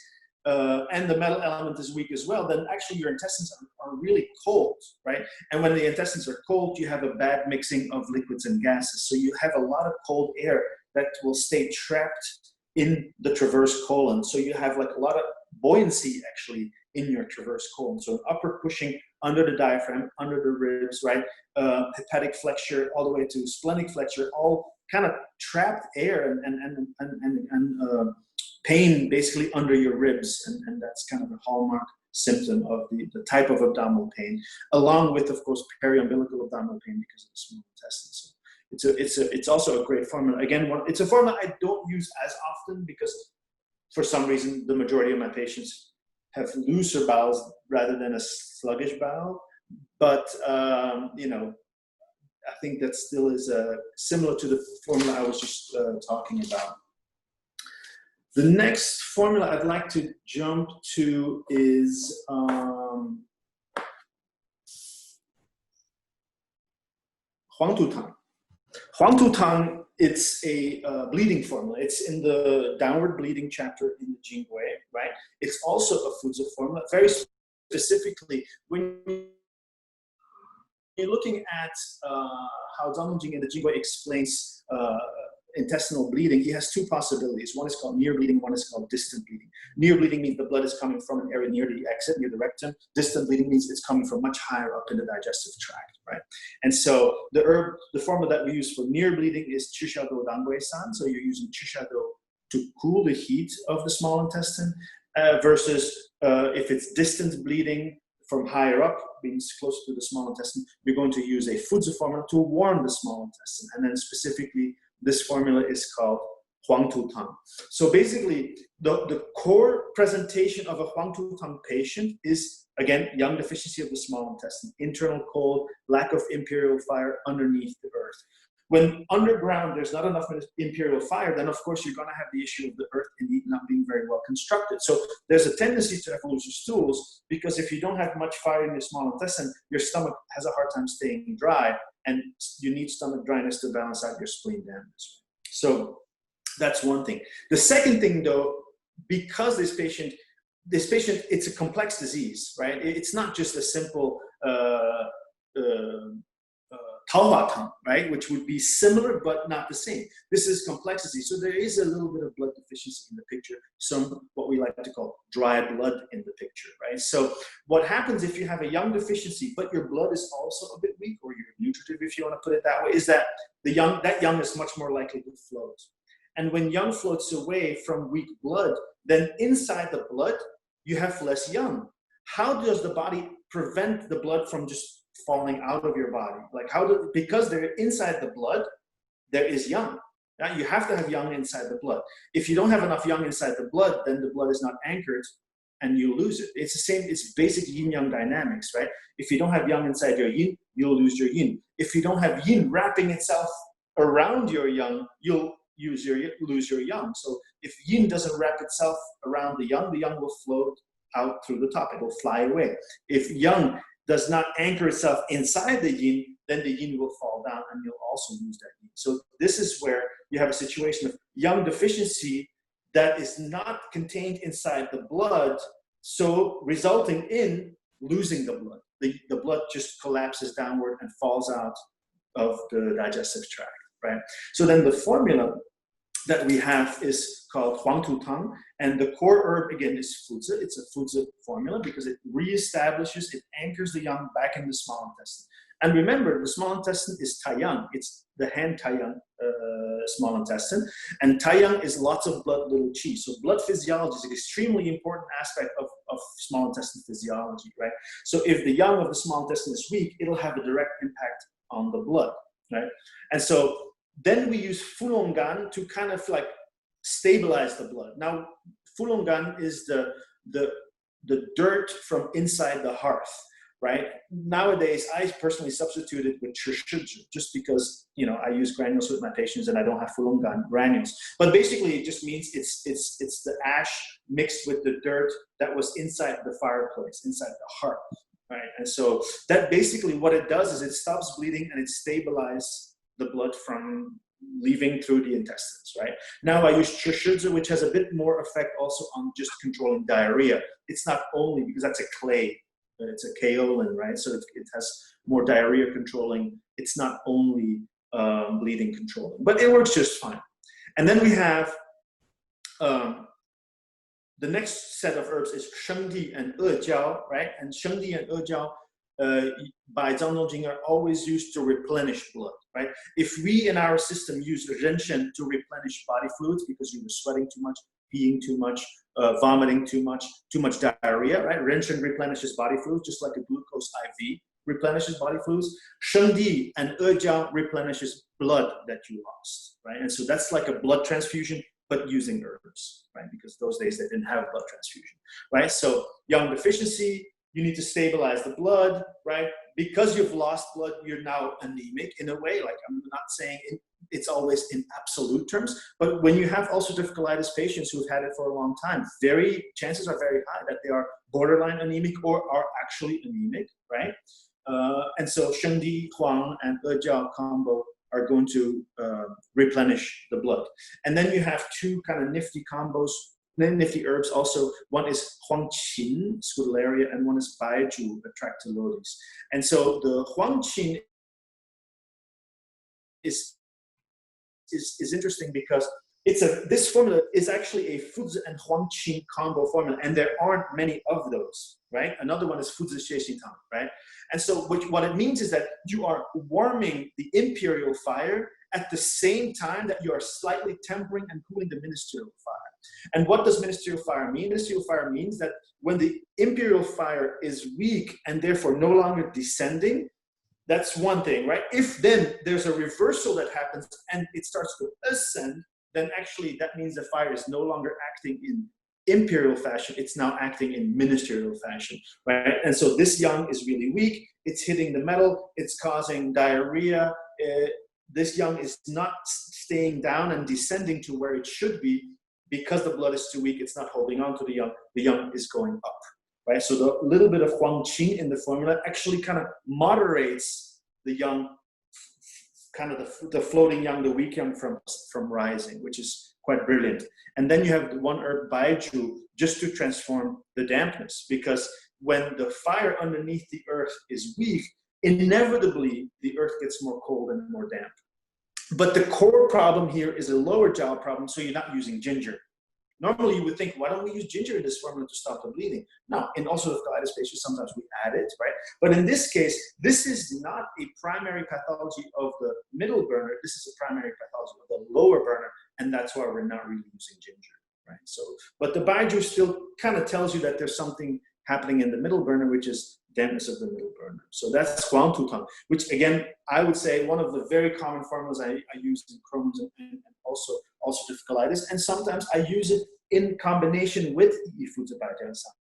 and the metal element is weak as well, then actually your intestines are really cold, right? And when the intestines are cold, you have a bad mixing of liquids and gases. So you have a lot of cold air that will stay trapped in the transverse colon. So you have like a lot of buoyancy actually in your transverse colon. So an upper pushing under the diaphragm, under the ribs, right? Hepatic flexure all the way to splenic flexure, all kind of trapped air and pain basically under your ribs. And that's kind of a hallmark symptom of the type of abdominal pain, along with, of course, periumbilical abdominal pain because of the small intestines. So it's also a great formula. Again, it's a formula I don't use as often because for some reason, the majority of my patients have looser bowels rather than a sluggish bowel. But, you know, I think that still is similar to the formula I was just talking about. The next formula I'd like to jump to is Huang Tutang. Huang Tutang, it's a bleeding formula. It's in the downward bleeding chapter in the Jingwei, right? It's also a Fuzi formula. Very specifically, when you're looking at how Zhang Jing in the Jingwei explains intestinal bleeding, he has two possibilities. One is called near bleeding, one is called distant bleeding. Near bleeding means the blood is coming from an area near the exit, near the rectum. Distant bleeding means it's coming from much higher up in the digestive tract, right? And so the formula that we use for near bleeding is Chishado Dangwei-san. So you're using Chishado to cool the heat of the small intestine versus if it's distant bleeding from higher up, means closer to the small intestine, you're going to use a Fuzi formula to warm the small intestine. And then specifically, this formula is called Huang Tutang. So basically, the core presentation of a Huang Tutang patient is, again, young deficiency of the small intestine, internal cold, lack of imperial fire underneath the earth. When underground there's not enough imperial fire, then of course you're going to have the issue of the earth indeed not being very well constructed. So there's a tendency to have looser stools because if you don't have much fire in your small intestine, your stomach has a hard time staying dry, and you need stomach dryness to balance out your spleen damage. So that's one thing. The second thing, though, because this patient, it's a complex disease, right? It's not just a simple Tang, right? Which would be similar but not the same. This is complexity. So there is a little bit of blood deficiency in the picture, some what we like to call dry blood in the picture, right? So what happens if you have a young deficiency, but your blood is also a bit weak, or you're nutritive, if you want to put it that way, is that that young is much more likely to float. And when young floats away from weak blood, then inside the blood, you have less young. How does the body prevent the blood from just falling out of your body? Like because they're inside the blood, there is young. Now you have to have young inside the blood. If you don't have enough young inside the blood, then the blood is not anchored and you lose it. It's the same, it's basic yin-yang dynamics, right? If you don't have yang inside your yin, you'll lose your yin. If you don't have yin wrapping itself around your yang, you'll lose your yang. So if yin doesn't wrap itself around the yang will float out through the top, it will fly away. If yang does not anchor itself inside the yin, then the yin will fall down and you'll also lose that yin. So this is where you have a situation of yang deficiency that is not contained inside the blood, so resulting in losing the blood. The blood just collapses downward and falls out of the digestive tract, right? So then the formula that we have is called Huang Tutang, and the core herb again is Fuzi. It's a Fuzi formula because it reestablishes, it anchors the yang back in the small intestine. And remember, the small intestine is Taiyang. It's the hand Taiyang small intestine. And Taiyang is lots of blood, little qi. So blood physiology is an extremely important aspect of small intestine physiology, right? So if the yang of the small intestine is weak, it'll have a direct impact on the blood, right? And so then we use Fulonggan to kind of like stabilize the blood. Now, Fulonggan is the dirt from inside the hearth, right? Nowadays, I personally substitute it with Chishiju just because, you know, I use granules with my patients and I don't have Fulonggan granules. But basically, it just means it's the ash mixed with the dirt that was inside the fireplace, inside the hearth, right? And so that basically what it does is it stops bleeding and it stabilizes the blood from leaving through the intestines, right? Now I use Chishiju, which has a bit more effect also on just controlling diarrhea. It's not only because that's a clay, it's a kaolin, right? So it has more diarrhea controlling. It's not only bleeding controlling, but it works just fine. And then we have the next set of herbs is Shengdi and Ejiao, right? And Shengdi and Ejiao by Zhang Dongjing are always used to replenish blood, right? If we in our system use Renshen to replenish body fluids because you were sweating too much, peeing too much, vomiting too much diarrhea, right? Renshen replenishes body fluids just like a glucose IV replenishes body fluids. Shengdi and Ejiao replenishes blood that you lost, right? And so that's like a blood transfusion, but using herbs, right? Because those days they didn't have blood transfusion, right? So yang deficiency, you need to stabilize the blood, right? Because you've lost blood, you're now anemic in a way. Like I'm not saying it's always in absolute terms, but when you have ulcerative colitis patients who've had it for a long time, chances are very high that they are borderline anemic or are actually anemic, right? And so Shengdi, Huang, and Ejiao combo are going to replenish the blood. And then you have two kind of nifty combos, nifty herbs also. One is Huangqin, Scutellaria, and one is Baiju, Atractylodes. And so the Huangqin is interesting because this formula is actually a Fuzi and Huangqin combo formula, and there aren't many of those, right? Another one is Fuzi Xie-Xi-Tang, right? And so what it means is that you are warming the imperial fire at the same time that you are slightly tempering and cooling the ministerial fire. And what does ministerial fire mean? Ministerial fire means that when the imperial fire is weak and therefore no longer descending, that's one thing, right? If then there's a reversal that happens and it starts to ascend, then actually that means the fire is no longer acting in imperial fashion, it's now acting in ministerial fashion, right? And so this yang is really weak, it's hitting the metal, it's causing diarrhea, this yang is not staying down and descending to where it should be because the blood is too weak, it's not holding on to the yang is going up, right? So the little bit of Huangqin in the formula actually kind of moderates the yang, kind of the floating yang, the weak yang from rising, which is quite brilliant. And then you have the one herb Baiju just to transform the dampness, because when the fire underneath the earth is weak, inevitably the earth gets more cold and more damp. But the core problem here is a lower jaw problem, so you're not using ginger. Normally you would think, why don't we use ginger in this formula to stop the bleeding? Now, in ulcerative colitis patients, sometimes we add it, right? But in this case, this is not a primary pathology of the middle burner, this is a primary pathology of the lower burner, and that's why we're not really using ginger, right? So, but the Baiju still kind of tells you that there's something happening in the middle burner, which is dampness of the middle burner. So that's Huang Tutang, which again, I would say one of the very common formulas I use in Crohn's and also ulcerative colitis. And sometimes I use it in combination with Yi Fuzi Baijian San.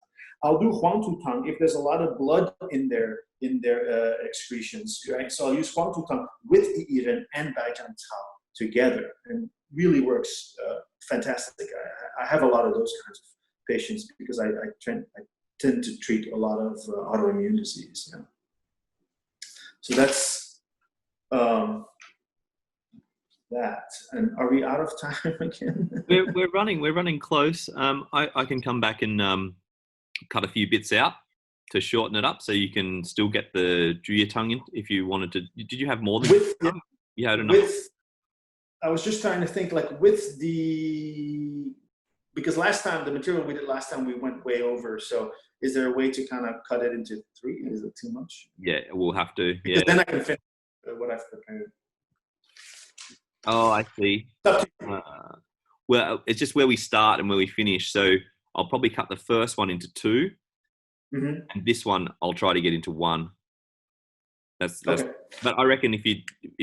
I'll do Huang Tutang if there's a lot of blood in their excretions, right? So I'll use Huang Tutang with Yiren and Baijiang Cao together, and really works fantastic. I have a lot of those kinds of patients because I tend to treat a lot of autoimmune disease. Yeah. So that's that. And are we out of time again? we're running close. I can come back and cut a few bits out to shorten it up, so you can still get the Juyatang in if you wanted to. Did you have more than you had enough? I was just trying to think, like, with the, because last time, the material we did last time, we went way over. So is there a way to kind of cut it into 3? Is it too much? Yeah, we'll have to. Because then I can finish what I've prepared. Oh, I see. Well, it's just where we start and where we finish. So I'll probably cut the first one into 2, and this one I'll try to get into 1. That's okay. But I reckon if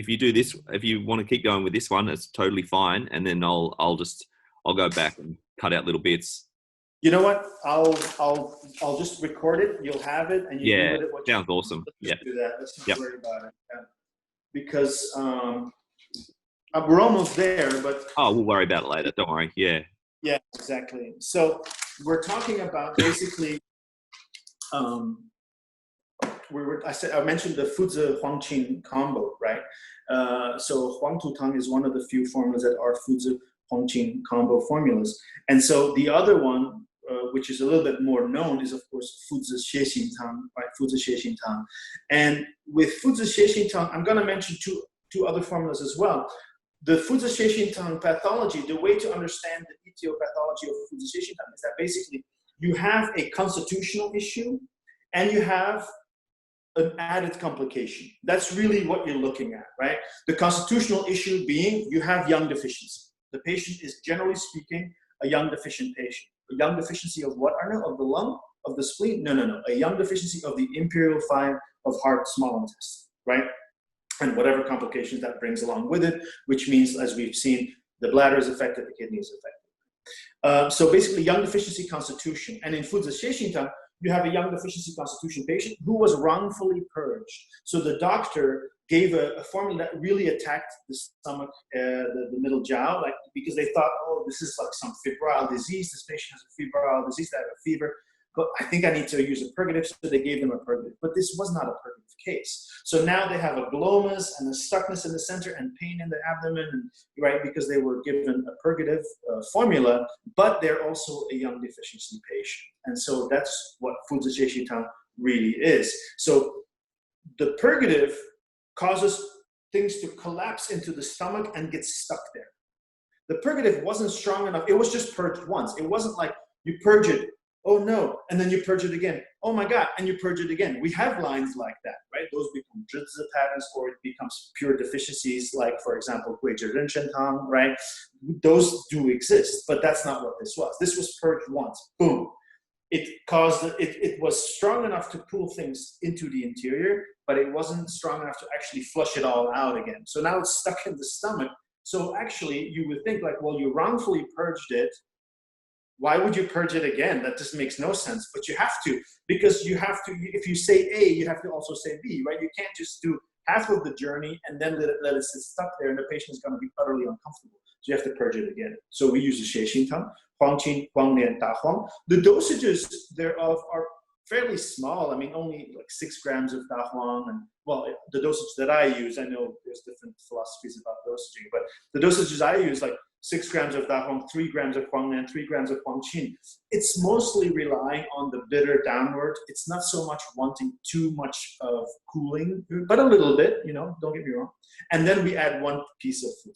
you do this, if you want to keep going with this one, it's totally fine. And then I'll go back and cut out little bits. You know what? I'll just record it. You'll have it, and you do with it what sounds awesome. Yeah, do that. Let's not worry about it. Yeah. Because we're almost there, but we'll worry about it later. Don't worry. Yeah. Yeah, exactly. So we're talking about basically. I mentioned the Fuzi Huangqin combo, right? So Huang Tutang is one of the few formulas that are Fuzi Huangqin combo formulas. And so the other one, which is a little bit more known, is of course Fuzi Xie Tang, right? Fuzi Xie Tang. And with Fuzi Xie Tang, I'm going to mention two other formulas as well. The Fuzi Xie Tang pathology, the way to understand the etiology of Fuzi Xie Tang is that basically you have a constitutional issue and you have an added complication. That's really what you're looking at, right? The constitutional issue being you have yang deficiency. The patient is, generally speaking, a yang deficient patient. A yang deficiency of what, Arnaud? Of the lung? Of the spleen? No. A yang deficiency of the imperial five of heart, small intestine, right? And whatever complications that brings along with it, which means, as we've seen, the bladder is affected, the kidney is affected. So basically, yang deficiency constitution. And in Fuzi Xie Tang, you have a yang deficiency constitution patient who was wrongfully purged. So the doctor gave a formula that really attacked the stomach, the middle jiao, like, because they thought, oh, this is like some febrile disease. This patient has a febrile disease, they have a fever. But I think I need to use a purgative, so they gave them a purgative. But this was not a purgative case. So now they have a glomus and a stuckness in the center and pain in the abdomen, and, right, because they were given a purgative formula, but they're also a yang deficiency patient. And so that's what Fuzi Xie Tang really is. So the purgative causes things to collapse into the stomach and get stuck there. The purgative wasn't strong enough. It was just purged once. It wasn't like you purge it, oh no, and then you purge it again. Oh my God, and you purge it again. We have lines like that, right? Those become zhizi patterns, or it becomes pure deficiencies, like, for example, guizhi ren tang, right? Those do exist, but that's not what this was. This was purged once, boom. It was strong enough to pull things into the interior, but it wasn't strong enough to actually flush it all out again. So now it's stuck in the stomach. So actually, you would think, like, well, you wrongfully purged it. Why would you purge it again? That just makes no sense. But you have to, because you have to, if you say A, you have to also say B, right? You can't just do half of the journey and then let it sit stuck there, and the patient is going to be utterly uncomfortable. So you have to purge it again. So we use the Xie Tang, Huangqin, Huangnian, Da Huang. The dosages thereof are fairly small. I mean, only like 6 grams of Da Huang. And, well, the dosage that I use, I know there's different philosophies about dosaging, but the dosages I use, like 6 grams of Da Huang, 3 grams of Huangnian, 3 grams of Huangqin. It's mostly relying on the bitter downward. It's not so much wanting too much of cooling, but a little bit, you know, don't get me wrong. And then we add 1 piece of food.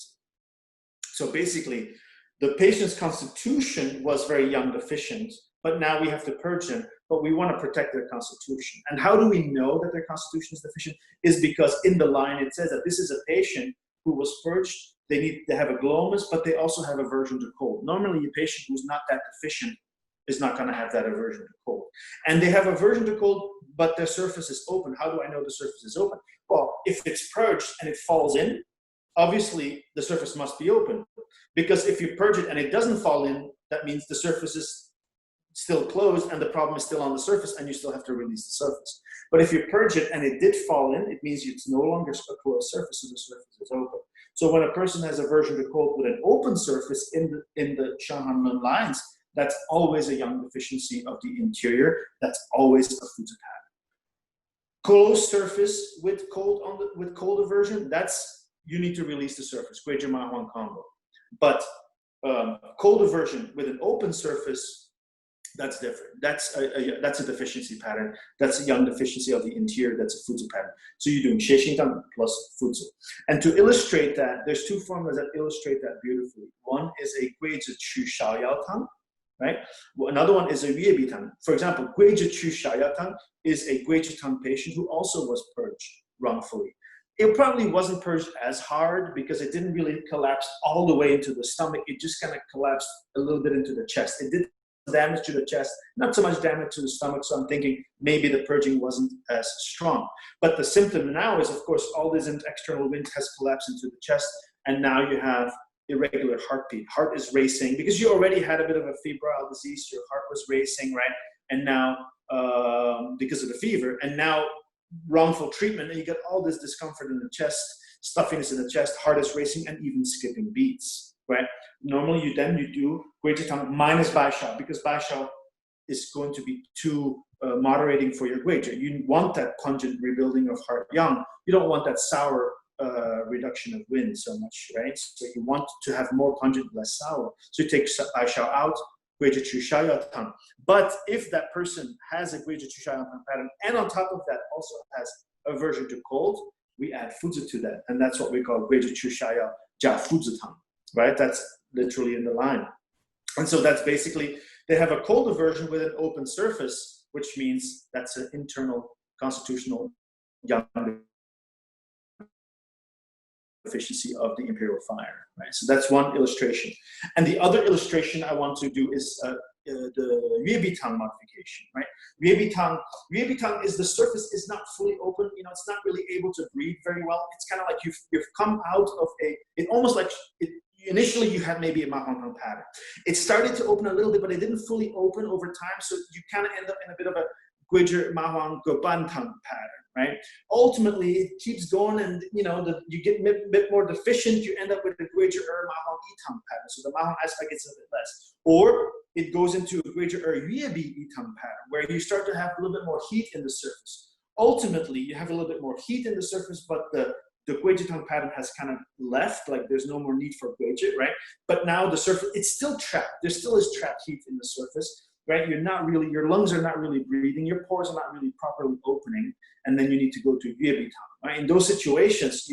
So basically, the patient's constitution was very yang deficient, but now we have to purge them, but we want to protect their constitution. And how do we know that their constitution is deficient? Is because in the line it says that this is a patient who was purged. They have a glomus, but they also have aversion to cold. Normally, a patient who's not that deficient is not going to have that aversion to cold. And they have aversion to cold, but their surface is open. How do I know the surface is open? Well, if it's purged and it falls in, obviously the surface must be open. Because if you purge it and it doesn't fall in, that means the surface is still closed and the problem is still on the surface and you still have to release the surface. But if you purge it and it did fall in, it means it's no longer a closed surface, so the surface is open. So when a person has aversion to cold with an open surface in the Shanghai lines, that's always a yang deficiency of the interior. That's always a Fuzi pattern. Closed surface with cold aversion, that's, you need to release the surface, Guizhi Ma Huang combo. But cold aversion with an open surface, that's different. That's a deficiency pattern. That's a yang deficiency of the interior. That's a Fuzi pattern. So you're doing Xie plus Fuzi. And to illustrate that, there's two formulas that illustrate that beautifully. One is a Guizhi Qu Xiaoyao Tang, right? Well, another one is a Yuebi Tang. For example, Guizhi Qu Xiaoyao Tang is a Guizhi Tang patient who also was purged wrongfully. It probably wasn't purged as hard because it didn't really collapse all the way into the stomach. It just kind of collapsed a little bit into the chest. It did damage to the chest, not so much damage to the stomach. So I'm thinking maybe the purging wasn't as strong. But the symptom now is, of course, all this external wind has collapsed into the chest. And now you have irregular heartbeat. Heart is racing because you already had a bit of a febrile disease. Your heart was racing, right? And now because of the fever, and now wrongful treatment, and you get all this discomfort in the chest, stuffiness in the chest, heart is racing, and even skipping beats, right? Normally you do Guizhi Tang minus Bai Shao, because Bai Shao is going to be too moderating for your Guizhi. You want that pungent rebuilding of heart yang. You don't want that sour reduction of wind so much, right? So you want to have more pungent, less sour. So you take Bai Shao out, Guizhi Qu Xiaoyao Tang. But if that person has a Guizhi Qu Xiaoyao Tang pattern, and on top of that also has aversion to cold, we add Fuzi to that. And that's what we call Guizhi Qu Xiaoyao Jia Fuzi Tang, right? That's literally in the line. And so that's basically, they have a cold aversion with an open surface, which means that's an internal constitutional yang efficiency of the imperial fire, right? So that's one illustration. And the other illustration I want to do is the Yuebi Tang modification, right? Yuebi Tang is the surface is not fully open, you know, it's not really able to breathe very well. It's kind of like you've come out of it almost like initially you had maybe a Ma Huang Tang pattern. It started to open a little bit, but it didn't fully open over time, so you kind of end up in a bit of a Guizhi Ma Huang Goban Tang pattern, right? Ultimately, it keeps going, and you know, you get a bit more deficient. You end up with the Guizhi Ma Huang Yi Tang pattern, so the Ma Huang aspect gets a bit less. Or it goes into a Guizhi Yuebi Yi Tang pattern, where you start to have a little bit more heat in the surface. Ultimately, you have a little bit more heat in the surface, but the Guizhi Tang pattern has kind of left, like there's no more need for Guizhi, right? But now the surface, it's still trapped. There still is trapped heat in the surface, right? You're not really, your lungs are not really breathing, your pores are not really properly opening, and then you need to go to Yuebi Tang, right? In those situations,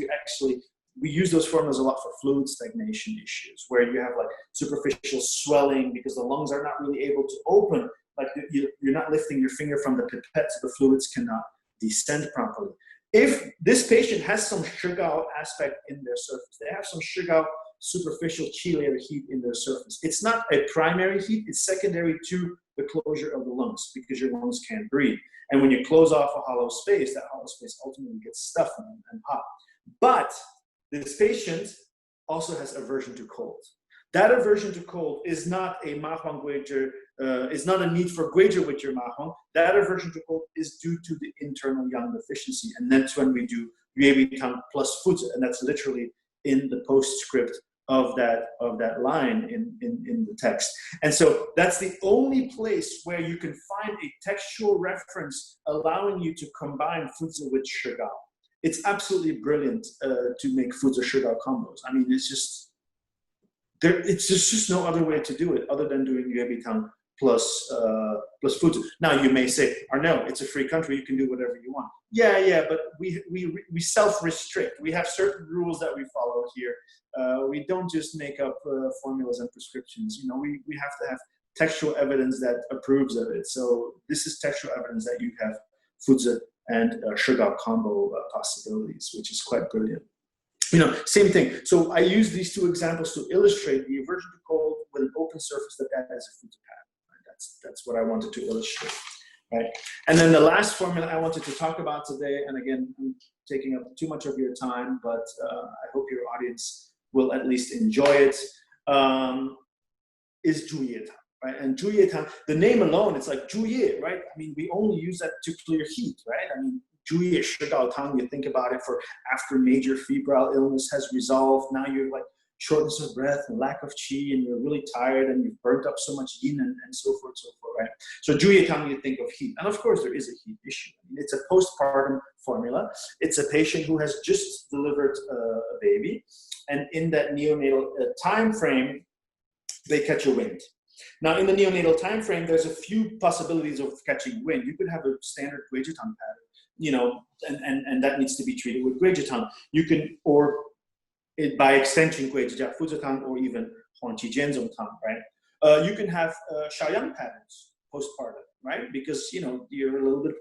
we use those formulas a lot for fluid stagnation issues, where you have like superficial swelling because the lungs are not really able to open, like you're not lifting your finger from the pipette, so the fluids cannot descend properly. If this patient has some Shigao aspect in their surface, they have some Shigao superficial chiliary heat in their surface. It's not a primary heat, it's secondary to the closure of the lungs because your lungs can't breathe. And when you close off a hollow space, that hollow space ultimately gets stuffed and hot. But this patient also has aversion to cold. That aversion to cold is not a Ma Huang Guizhi, is not a need for Guizhi with your Ma Huang. That aversion to cold is due to the internal yang deficiency. And that's when we do Yuebi Tang plus Fuzi. And that's literally in the postscript of that line in the text. And so that's the only place where you can find a textual reference allowing you to combine Fuzi with Shigao. It's absolutely brilliant to make Fuzi Shigao combos. I mean, it's just no other way to do it other than doing Yuebi Tang plus Fuzi. Now you may say, Arnaud, it's a free country, you can do whatever you want. Yeah, but we self-restrict. We have certain rules that we follow here. We don't just make up formulas and prescriptions. You know, we have to have textual evidence that approves of it. So this is textual evidence that you have Fuzi and Shigao combo possibilities, which is quite brilliant. You know, same thing. So I use these two examples to illustrate the aversion to cold with an open surface that has a Fuzi pattern. Right? That's what I wanted to illustrate. Right? And then the last formula I wanted to talk about today, and again, I'm taking up too much of your time, but I hope your audience will at least enjoy it, is Zhuye Tang. right? And Juye Tang, the name alone, it's like Juye, right? I mean, we only use that to clear heat, right? I mean, Juye Shigao Tang, you think about it for after major febrile illness has resolved, now you're like shortness of breath and lack of qi, and you're really tired and you've burnt up so much yin and so forth, right? So Juye Tang, you think of heat. And of course, there is a heat issue. I mean, it's a postpartum formula. It's a patient who has just delivered a baby. And in that neonatal time frame, they catch a wind. Now, in the neonatal time frame, there's a few possibilities of catching wind. You could have a standard Guizhi Tang pattern, you know, and that needs to be treated with Guizhi Tang. You can, or by extension, Guizhi Jia Fuzi Tang, or even Huang Tutang, right? You can have Shaoyang patterns postpartum, right? Because, you know, you're a little bit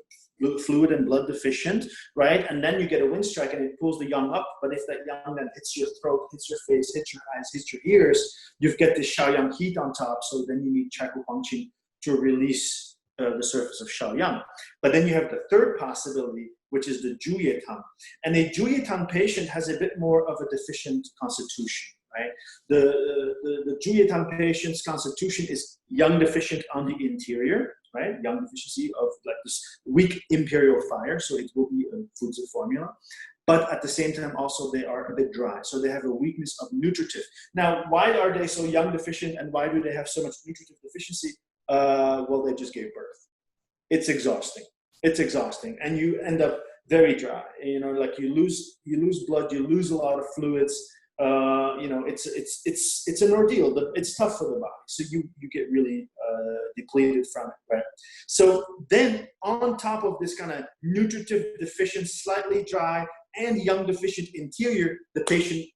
fluid and blood deficient, right? And then you get a wind strike and it pulls the yang up. But if that yang then hits your throat, hits your face, hits your eyes, hits your ears, you get this Shaoyang heat on top. So then you need Chaku Huangqing to release the surface of Shaoyang. But then you have the third possibility, which is the Juye Tang. And a Juye Tang patient has a bit more of a deficient constitution, right? The Juye Tang patient's constitution is yang deficient on the interior, right? Yang deficiency of like this weak imperial fire, so it will be a Fuzi formula. But at the same time, also they are a bit dry, so they have a weakness of nutritive. Now, why are they so yang deficient, and why do they have so much nutritive deficiency? Well, they just gave birth. It's exhausting. It's exhausting, and you end up very dry. You know, like you lose blood, you lose a lot of fluids. You know, it's an ordeal. It's tough for the body, so you get really depleted from it, right? So then, on top of this kind of nutritive deficient, slightly dry, and yang deficient interior, the patient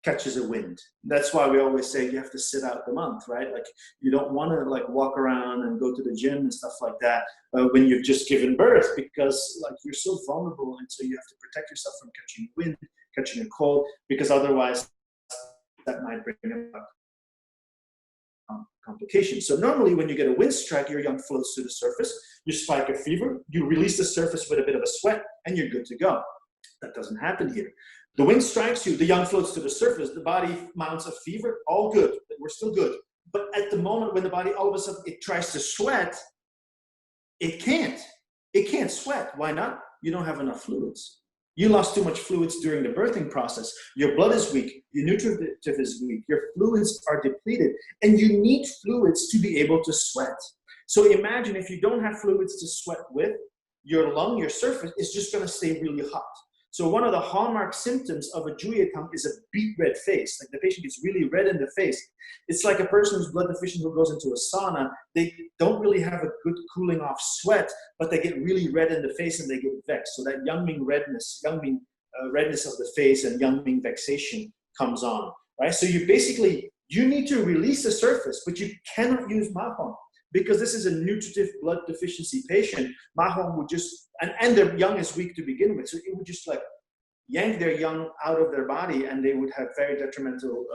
catches a wind. That's why we always say you have to sit out the month, right? Like you don't want to like walk around and go to the gym and stuff like that when you've just given birth, because like you're so vulnerable, and so you have to protect yourself from catching wind, catching a cold, because otherwise that might bring about complications. So normally when you get a wind strike, your yang floats to the surface, you spike a fever, you release the surface with a bit of a sweat, and you're good to go. That doesn't happen here. The wind strikes you, the yang floats to the surface, the body mounts a fever, all good, we're still good. But at the moment when the body all of a sudden it tries to sweat, it can't sweat. Why not? You don't have enough fluids. You lost too much fluids during the birthing process. Your blood is weak, your nutritive is weak, your fluids are depleted, and you need fluids to be able to sweat. So imagine if you don't have fluids to sweat with, your lung, your surface is just gonna stay really hot. So one of the hallmark symptoms of a Juye Tang is a beet red face. Like the patient gets really red in the face. It's like a person who's blood deficient who goes into a sauna. They don't really have a good cooling off sweat, but they get really red in the face and they get vexed. So that Yangming redness, redness of the face and Yangming vexation comes on, right? So you need to release the surface, but you cannot use Mahong, because this is a nutritive blood deficiency patient. Mahong would just, and their yang is weak to begin with, so it would just like yank their yang out of their body, and they would have very detrimental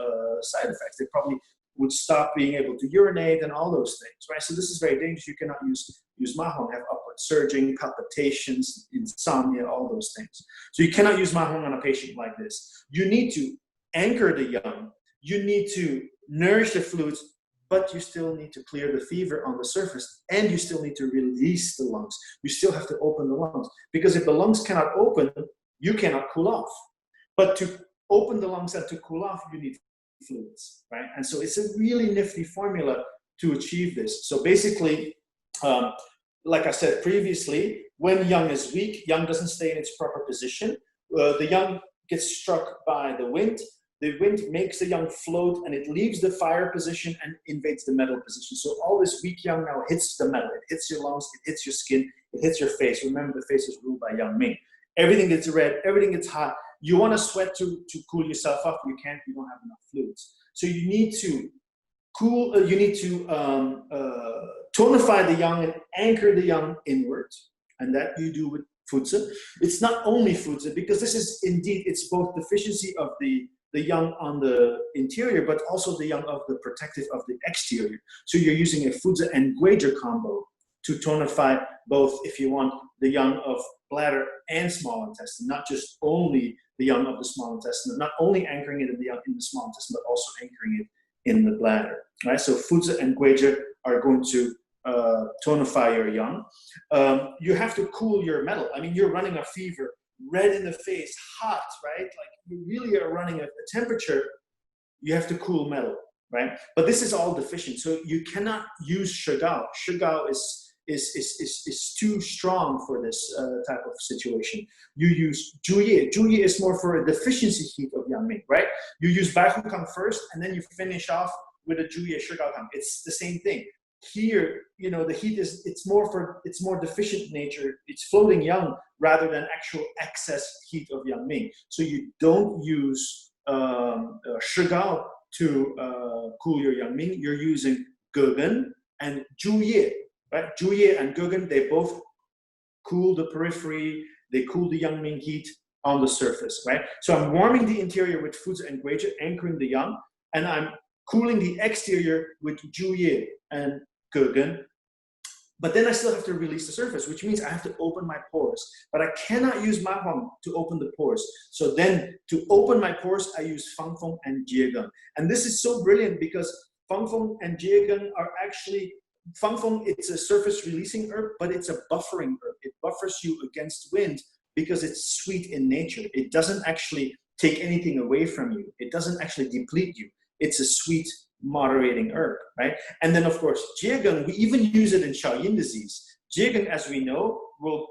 side effects. They probably would stop being able to urinate and all those things, right? So this is very dangerous. You cannot use Mahong, have upward surging, palpitations, insomnia, all those things. So you cannot use Mahong on a patient like this. You need to anchor the yang, you need to nourish the fluids, but you still need to clear the fever on the surface, and you still need to release the lungs. You still have to open the lungs, because if the lungs cannot open, you cannot cool off. But to open the lungs and to cool off, you need fluids, right? And so it's a really nifty formula to achieve this. So basically, like I said previously, when yang is weak, yang doesn't stay in its proper position. The yang gets struck by the wind. The wind makes the yang float, and it leaves the fire position and invades the metal position. So all this weak yang now hits the metal. It hits your lungs, it hits your skin, it hits your face. Remember, the face is ruled by Yang Ming. Everything gets red, everything gets hot. You want to sweat to cool yourself off. You can't, you don't have enough fluids. So you need to tonify the yang and anchor the yang inward. And that you do with Fuzi. It's not only Fuzi, because this is indeed, it's both deficiency of the yang on the interior, but also the yang of the protective of the exterior. So you're using a Fuzi and Guizhi combo to tonify both, if you want, the yang of bladder and small intestine, not just only the yang of the small intestine, not only anchoring it in the small intestine, but also anchoring it in the bladder, right? So Fuzi and Guizhi are going to tonify your young. You have to cool your metal. I mean, you're running a fever, red in the face, hot, right? Like you really are running a temperature. You have to cool metal, right? But this is all deficient, so you cannot use shigao. Shigao is too strong for this type of situation. You use juye. Juye is more for a deficiency heat of yangming, right? You use baihukang first, and then you finish off with a juye shigaokang. It's the same thing. Here, you know, the heat is, it's more deficient nature. It's floating yang rather than actual excess heat of yangming. So you don't use shigao to cool your yangming. You're using gegen and juye. Right? Juye and gegen, they both cool the periphery, they cool the yangming heat on the surface, right? So I'm warming the interior with fuzi and guizhi, anchoring the yang, and I'm cooling the exterior with juye and gegen. But then I still have to release the surface, which means I have to open my pores. But I cannot use mahong to open the pores. So then to open my pores, I use fangfeng and jiegeng. And this is so brilliant because fangfeng and jiegeng are actually, fangfeng, it's a surface releasing herb, but it's a buffering herb. It buffers you against wind because it's sweet in nature. It doesn't actually take anything away from you. It doesn't actually deplete you. It's a sweet, moderating herb, right? And then, of course, jiegeng, we even use it in Shaoyin disease. Jiegeng, as we know,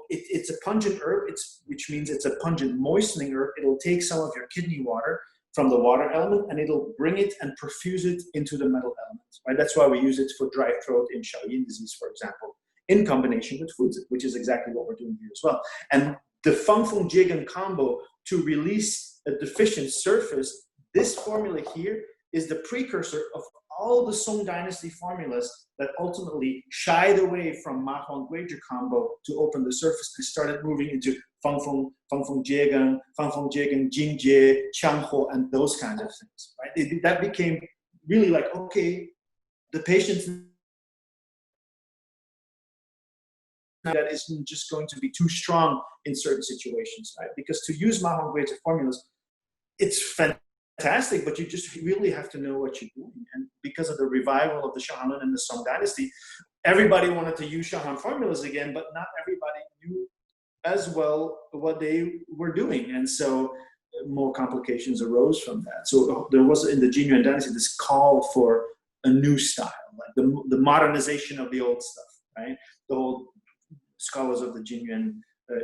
it's a pungent herb, which means it's a pungent moistening herb. It'll take some of your kidney water from the water element, and it'll bring it and perfuse it into the metal element, right? That's why we use it for dry throat in Shaoyin disease, for example, in combination with fuzi, which is exactly what we're doing here as well. And the fangfeng jiegeng combo to release a deficient surface, this formula here is the precursor of all the Song Dynasty formulas that ultimately shied away from Ma Huang Guizhi combo to open the surface and started moving into fangfeng jiegeng, jingjie, qianghuo, and those kinds of things, right? That became really like, okay, the patients that isn't just going to be too strong in certain situations, right? Because to use Ma Huang Guizhi formulas, it's fantastic, but you just really have to know what you're doing. And because of the revival of the Shahanun and the Song Dynasty, everybody wanted to use Shahan formulas again, but not everybody knew as well what they were doing. And so more complications arose from that. So there was, in the Jinyuan Dynasty, this call for a new style, like the modernization of the old stuff, right? The old scholars of the Jinyuan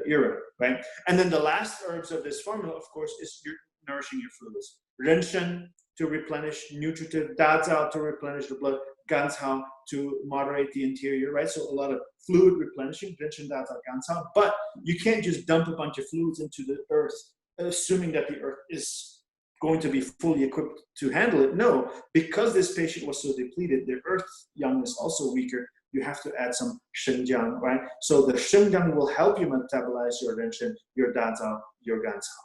era, right? And then the last herbs of this formula, of course, is your nourishing your fluids. Renshen to replenish nutritive, dazao to replenish the blood, ganzhao to moderate the interior, right? So a lot of fluid replenishing, Renshen, dazao, ganzhao. But you can't just dump a bunch of fluids into the earth, assuming that the earth is going to be fully equipped to handle it. No, because this patient was so depleted, the earth yang is also weaker. You have to add some shenjiang, right? So the shenjiang will help you metabolize your renshen, your dazao, your ganzhao.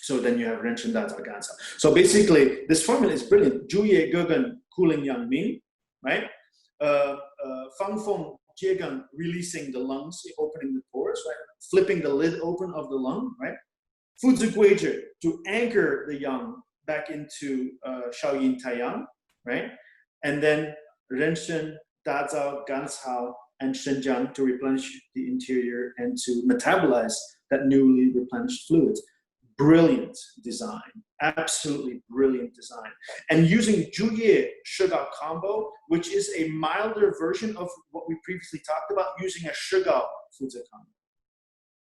So then you have renshen, dazao, ganzhao. So basically, this formula is brilliant. Juye gegen cooling yang ming, right? Fangfeng jiegeng releasing the lungs, opening the pores, right? Flipping the lid open of the lung, right? Fuzi guizhi to anchor the yang back into Shaoyin Taiyang, right? And then renshen, dazao, ganzhao, and shenjiang to replenish the interior and to metabolize that newly replenished fluids. Brilliant design, absolutely brilliant design. And using juye shigao combo, which is a milder version of what we previously talked about, using a shigao fuzi combo.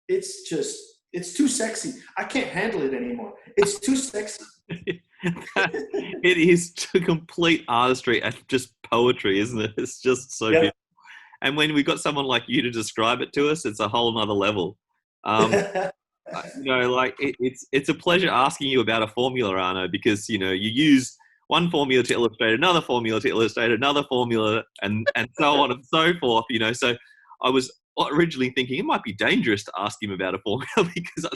It's just, it's too sexy. I can't handle it anymore. It's too sexy. It is complete artistry and just poetry, isn't it? It's just so beautiful. And when we've got someone like you to describe it to us, it's a whole nother level. You know, like it's a pleasure asking you about a formula, Arnaud, because, you know, you use one formula to illustrate another formula to illustrate another formula and so on and so forth, you know. So I was originally thinking it might be dangerous to ask him about a formula because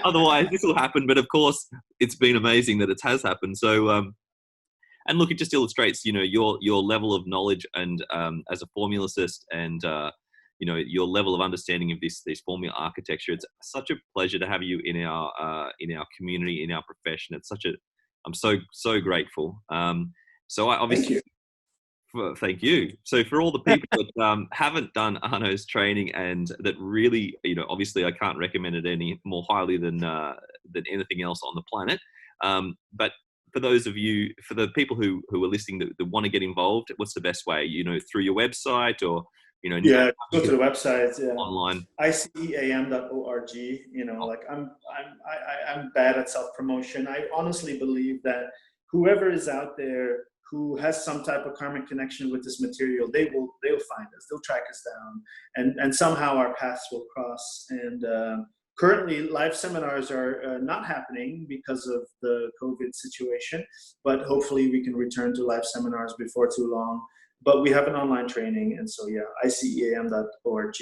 otherwise this will happen. But of course, it's been amazing that it has happened. So, and look, it just illustrates, you know, your level of knowledge and as a formulicist and you know, your level of understanding of this formula architecture. It's such a pleasure to have you in our community, in our profession. It's such a, I'm so grateful. So I obviously, Well, thank you. So for all the people that haven't done Arnaud's training and that really, obviously I can't recommend it any more highly than anything else on the planet. But for those of you, for the people who are listening that want to get involved, what's the best way? Through your website or, yeah, go to the website. Yeah, online. ICEAM.org. Like I'm bad at self promotion. I honestly believe that whoever is out there who has some type of karmic connection with this material, they'll find us, they'll track us down, and somehow our paths will cross. And currently, live seminars are not happening because of the COVID situation, but hopefully we can return to live seminars before too long. But we have an online training, and so yeah, ICEAM.org.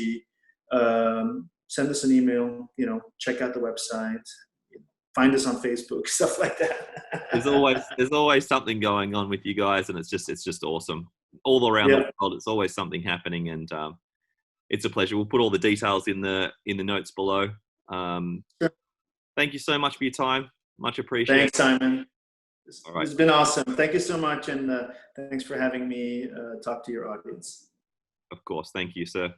Send us an email, check out the website, find us on Facebook, stuff like that. There's always something going on with you guys, and it's just awesome. All around the world, it's always something happening, and it's a pleasure. We'll put all the details in the notes below. Sure. Thank you so much for your time. Much appreciated. Thanks, Simon. All right. It's been awesome. Thank you so much, and thanks for having me talk to your audience. Of course. Thank you, sir.